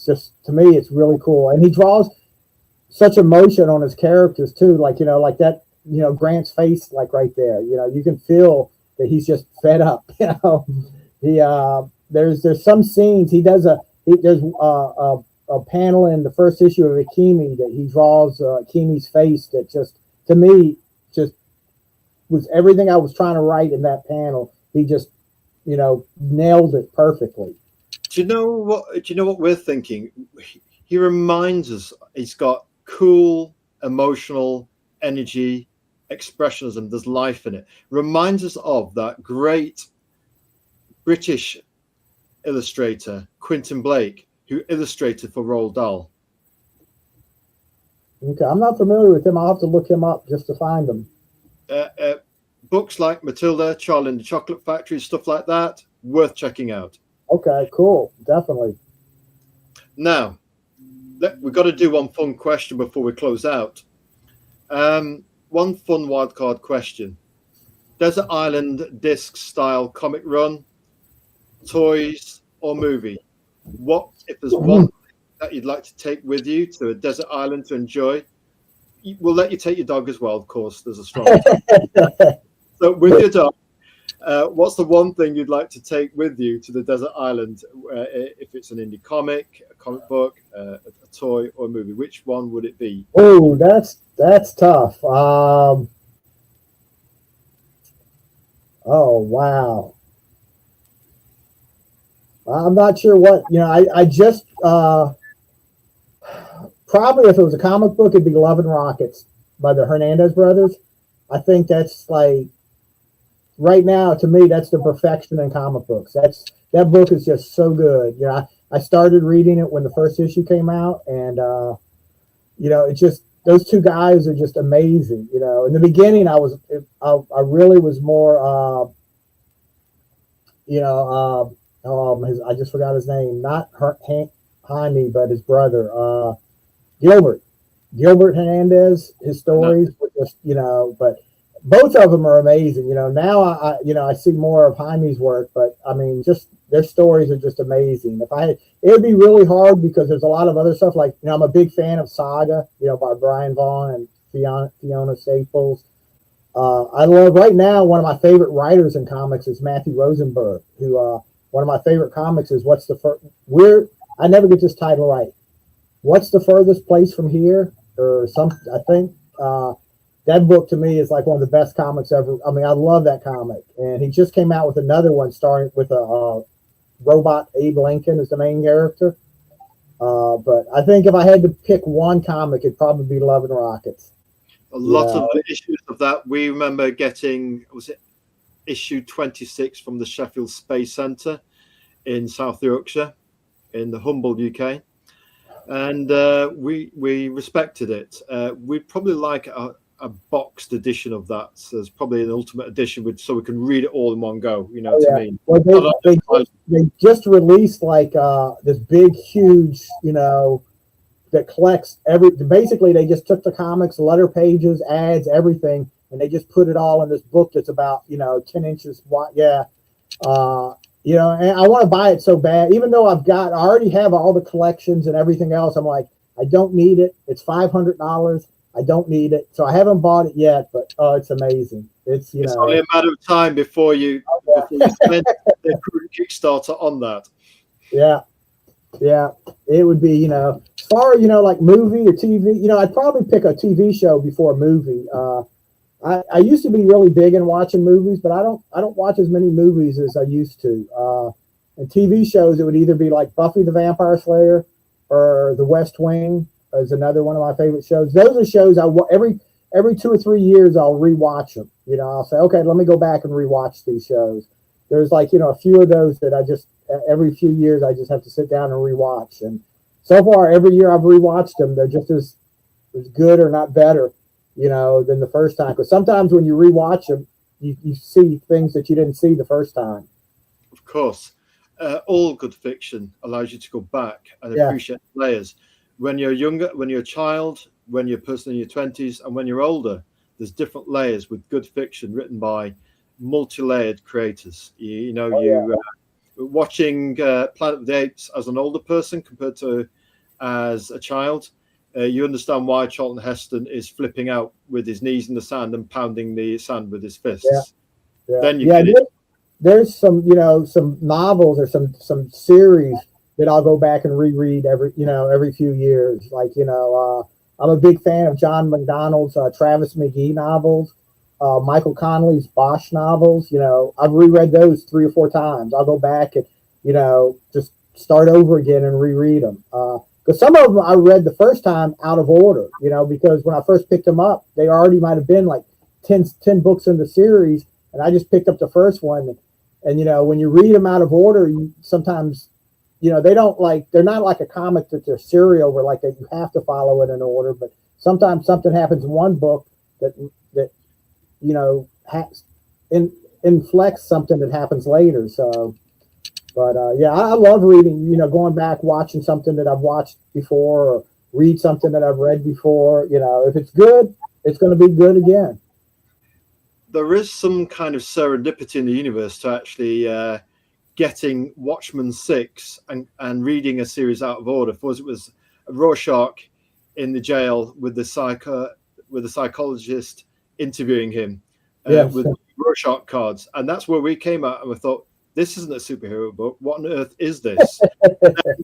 just, to me, it's really cool, and he draws such emotion on his characters too. Like that Grant's face, like right there. You can feel that he's just fed up. There's some scenes he does there's a panel in the first issue of AKEMI that he draws AKEMI's face that just, to me, just was everything I was trying to write in that panel. He just nailed it perfectly. Do you know what? Do you know what we're thinking? He reminds us. He's got cool, emotional energy, expressionism. There's life in it. Reminds us of that great British illustrator Quentin Blake, who illustrated for Roald Dahl. Okay, I'm not familiar with him. I'll have to look him up just to find him. Books like Matilda, Charlie and the Chocolate Factory, stuff like that, worth checking out. Okay, cool. Definitely. Now, we've got to do one fun question before we close out. One fun wildcard question. Desert Island disc style comic run, toys or movie? What, if there's one that you'd like to take with you to a desert island to enjoy? We'll let you take your dog as well, of course. There's a strong So with your dog, what's the one thing you'd like to take with you to the desert island? If it's an indie comic, a comic book, a toy, or a movie, which one would it be? Oh, that's tough. Oh wow. I'm not sure what, I just probably, if it was a comic book, it'd be Love and Rockets by the Hernandez brothers. I think that's like, right now, to me, that's the perfection in comic books. That book is just so good. I started reading it when the first issue came out, and it's just, those two guys are just amazing. In the beginning, I really was more, I just forgot his name, not Jaime, but his brother, Gilbert Hernandez. His stories were just, but both of them are amazing. Now I see more of Jaime's work, but I mean, just their stories are just amazing. It would be really hard because there's a lot of other stuff. Like, I'm a big fan of Saga, by Brian Vaughan and Fiona Staples. I love, right now, one of my favorite writers in comics is Matthew Rosenberg, who, one of my favorite comics is I never get this title right. What's the Furthest Place from Here? Or something, I think. That book to me is like one of the best comics ever. I mean, I love that comic. And he just came out with another one starring with a robot. Abe Lincoln is the main character. But I think if I had to pick one comic, it'd probably be Love and Rockets. A lot of the issues of that, we remember getting, was it issue 26 from the Sheffield Space Centre in South Yorkshire, in the Humble, UK. And we respected it. We'd probably like a boxed edition of that. So there's probably an ultimate edition so we can read it all in one go. What I mean? Well, they just released like this big, huge, that collects basically they just took the comics, letter pages, ads, everything, and they just put it all in this book that's about 10 inches wide. And I want to buy it so bad, even though I already have all the collections and everything else. I'm like, I don't need it. It's $500. I don't need it. So I haven't bought it yet, but it's amazing. It's only a matter of time before you spend the Kickstarter on that. Yeah. It would be, as far like movie or TV, I'd probably pick a TV show before a movie. I used to be really big in watching movies, but I don't watch as many movies as I used to. And TV shows, it would either be like Buffy the Vampire Slayer or The West Wing is another one of my favorite shows. Those are shows every 2 or 3 years I'll rewatch them. I'll say, okay, let me go back and rewatch these shows. There's like, a few of those that I just, every few years I just have to sit down and rewatch. And so far, every year I've rewatched them, they're just as good or not better, than the first time. Because sometimes when you rewatch them, you see things that you didn't see the first time. Of course. All good fiction allows you to go back and appreciate layers. When you're younger, when you're a child, when you're a person in your 20s, and when you're older, there's different layers with good fiction written by multi-layered creators. Watching Planet of the Apes as an older person compared to as a child, you understand why Charlton Heston is flipping out with his knees in the sand and pounding the sand with his fists. Then you get it. There's some, some novels or some series that I'll go back and reread every few years. Like, I'm a big fan of John McDonald's Travis McGee novels. Michael Connelly's Bosch novels. I've reread those 3 or 4 times. I'll go back and just start over again and reread them. Because some of them I read the first time out of order. Because when I first picked them up, they already might have been like 10 books in the series, and I just picked up the first one. And when you read them out of order, sometimes they're not like a comic that they're serial where like that you have to follow it in order. But sometimes something happens in one book that inflects something that happens later. So, but yeah, I love reading. Going back, watching something that I've watched before, or read something that I've read before. If it's good, it's going to be good again. There is some kind of serendipity in the universe to actually getting Watchmen 6 and reading a series out of order. For us, it was Rorschach in the jail with the psychologist interviewing him with Rorschach cards, and that's where we came out and we thought, this isn't a superhero book. What on earth is this?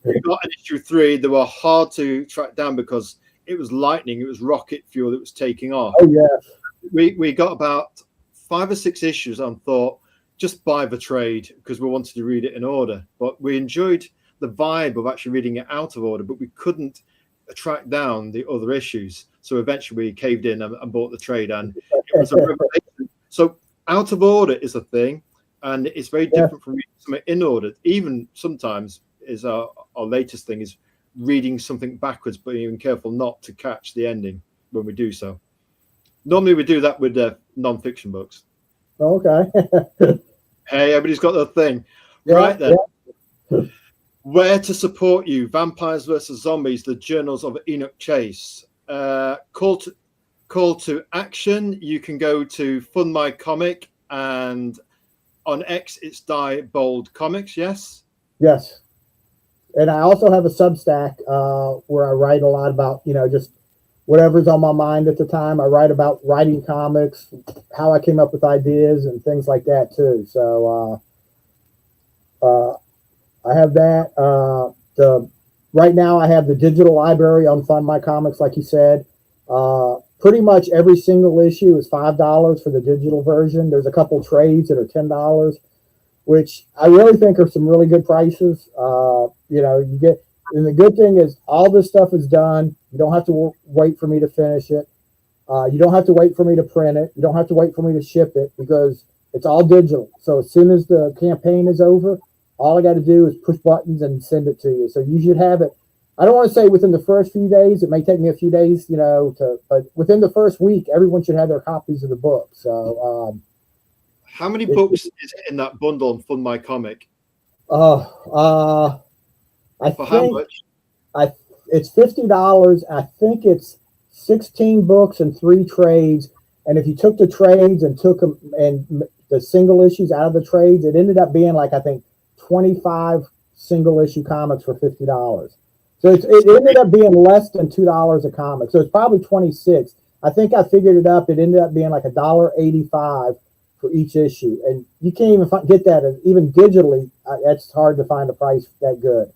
We got an issue 3. They were hard to track down because it was lightning, it was rocket fuel that was taking off. Oh yeah. We got about 5 or 6 issues and thought, just buy the trade because we wanted to read it in order. But we enjoyed the vibe of actually reading it out of order, but we couldn't track down the other issues. So eventually we caved in and bought the trade, and it was a revelation. So out of order is a thing, and it's very different from reading something in order. Even sometimes is our latest thing is reading something backwards, but being careful not to catch the ending when we do so. Normally we do that with non-fiction books. Okay. Hey, everybody's got their thing. Yeah, right then. Yeah. Where to support you? Vampires versus Zombies, the Journals of Enoch Chase. Call to action. You can go to Fund My Comic, and on X it's Die Bold Comics. Yes. Yes. And I also have a Substack where I write a lot about just whatever's on my mind at the time. I write about writing comics, how I came up with ideas, and things like that too. So I have that. Right now I have the digital library on Fund My Comics, like you said. Pretty much every single issue is $5 for the digital version. There's a couple trades that are $10, which I really think are some really good prices. You get, and the good thing is all this stuff is done. You don't have to wait for me to finish it. You don't have to wait for me to print it. You don't have to wait for me to ship it because it's all digital. So as soon as the campaign is over, all I got to do is push buttons and send it to you. So you should have it. I don't want to say within the first few days. It may take me a few days, but within the first week, everyone should have their copies of the book. So, how many books is in that bundle on Fund My Comic? I For think how much? It's $50. I think it's 16 books and 3 trades. And if you took the trades and took them and the single issues out of the trades, it ended up being like, I think, 25 single issue comics for $50. So it ended up being less than $2 a comic. So it's probably 26. I think I figured it up. It ended up being like $1.85 for each issue. And you can't even get that even digitally. It's hard to find a price that good.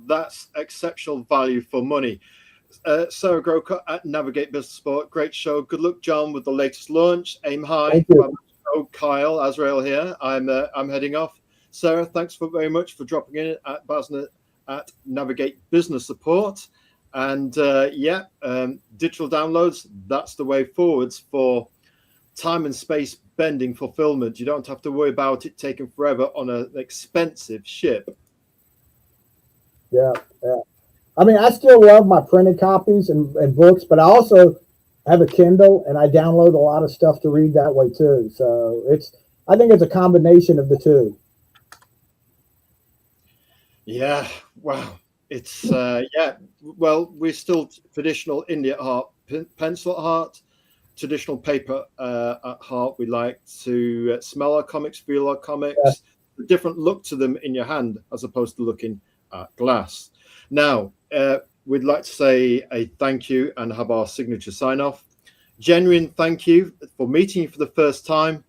That's exceptional value for money. Sarah Groker at Navigate Business Sport. Great show. Good luck, John, with the latest launch. Aim high. Thank you. Kyle, Azrael here. I'm heading off. Sarah, thanks very much for dropping in at Basner at Navigate Business Support. And digital downloads, that's the way forwards for time and space bending fulfillment. You don't have to worry about it taking forever on an expensive ship. Yeah. I mean, I still love my printed copies and books, but I also have a Kindle and I download a lot of stuff to read that way too. So I think it's a combination of the two. Yeah, wow. It's well, we're still traditional indie at heart, pencil at heart, traditional paper at heart. We like to smell our comics, feel our comics, a different look to them in your hand as opposed to looking at glass. Now, we'd like to say a thank you and have our signature sign off. Genuine thank you for meeting you for the first time,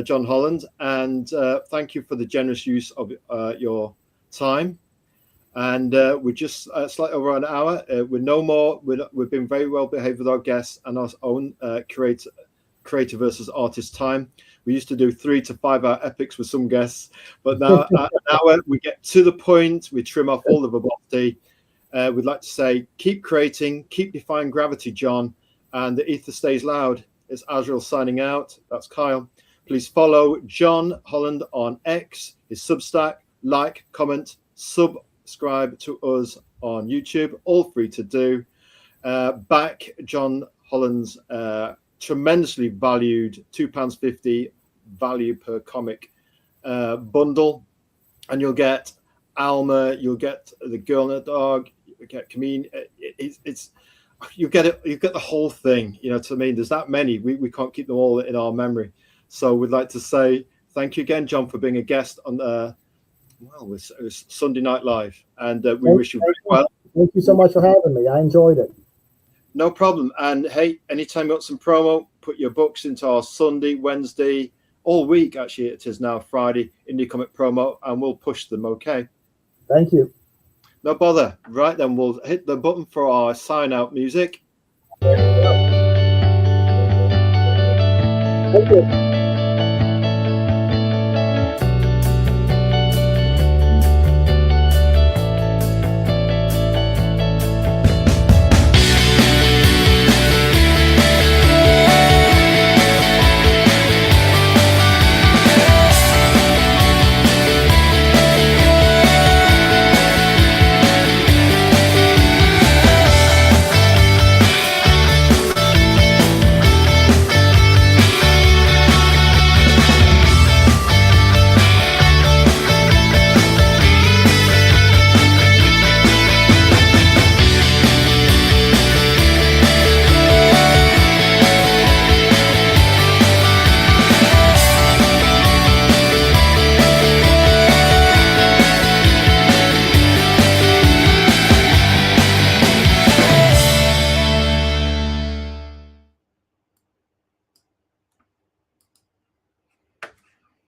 John Holland, and thank you for the generous use of your time. And we're just slightly over an hour. We're no more. We've been very well behaved with our guests and our own curator creator versus artist time. We used to do 3 to 5 hour epics with some guests, but now an hour, we get to the point, we trim off all the verbosity. We'd like to say, keep creating, keep defying gravity, John, and the ether stays loud. It's Azrael signing out. That's Kyle. Please follow John Holland on X, his Substack, like, comment, subscribe to us on YouTube, all free to do. Back John Holland's tremendously valued £2.50 value per comic bundle, and you'll get ALMA, you'll get The Girl and the Dog, you get AKEMI. You get it, you get the whole thing. You know what I mean? There's that many, we can't keep them all in our memory. So we'd like to say thank you again, John, for being a guest on it was Sunday Night Live, and we wish you very well. Thank you so much for having me. I enjoyed it. No problem. And hey, anytime you want some promo, put your books into our Sunday, Wednesday, all week. Actually, it is now Friday Indie Comic promo, and we'll push them. Okay. Thank you. No bother. Right then, we'll hit the button for our sign out music. Thank you.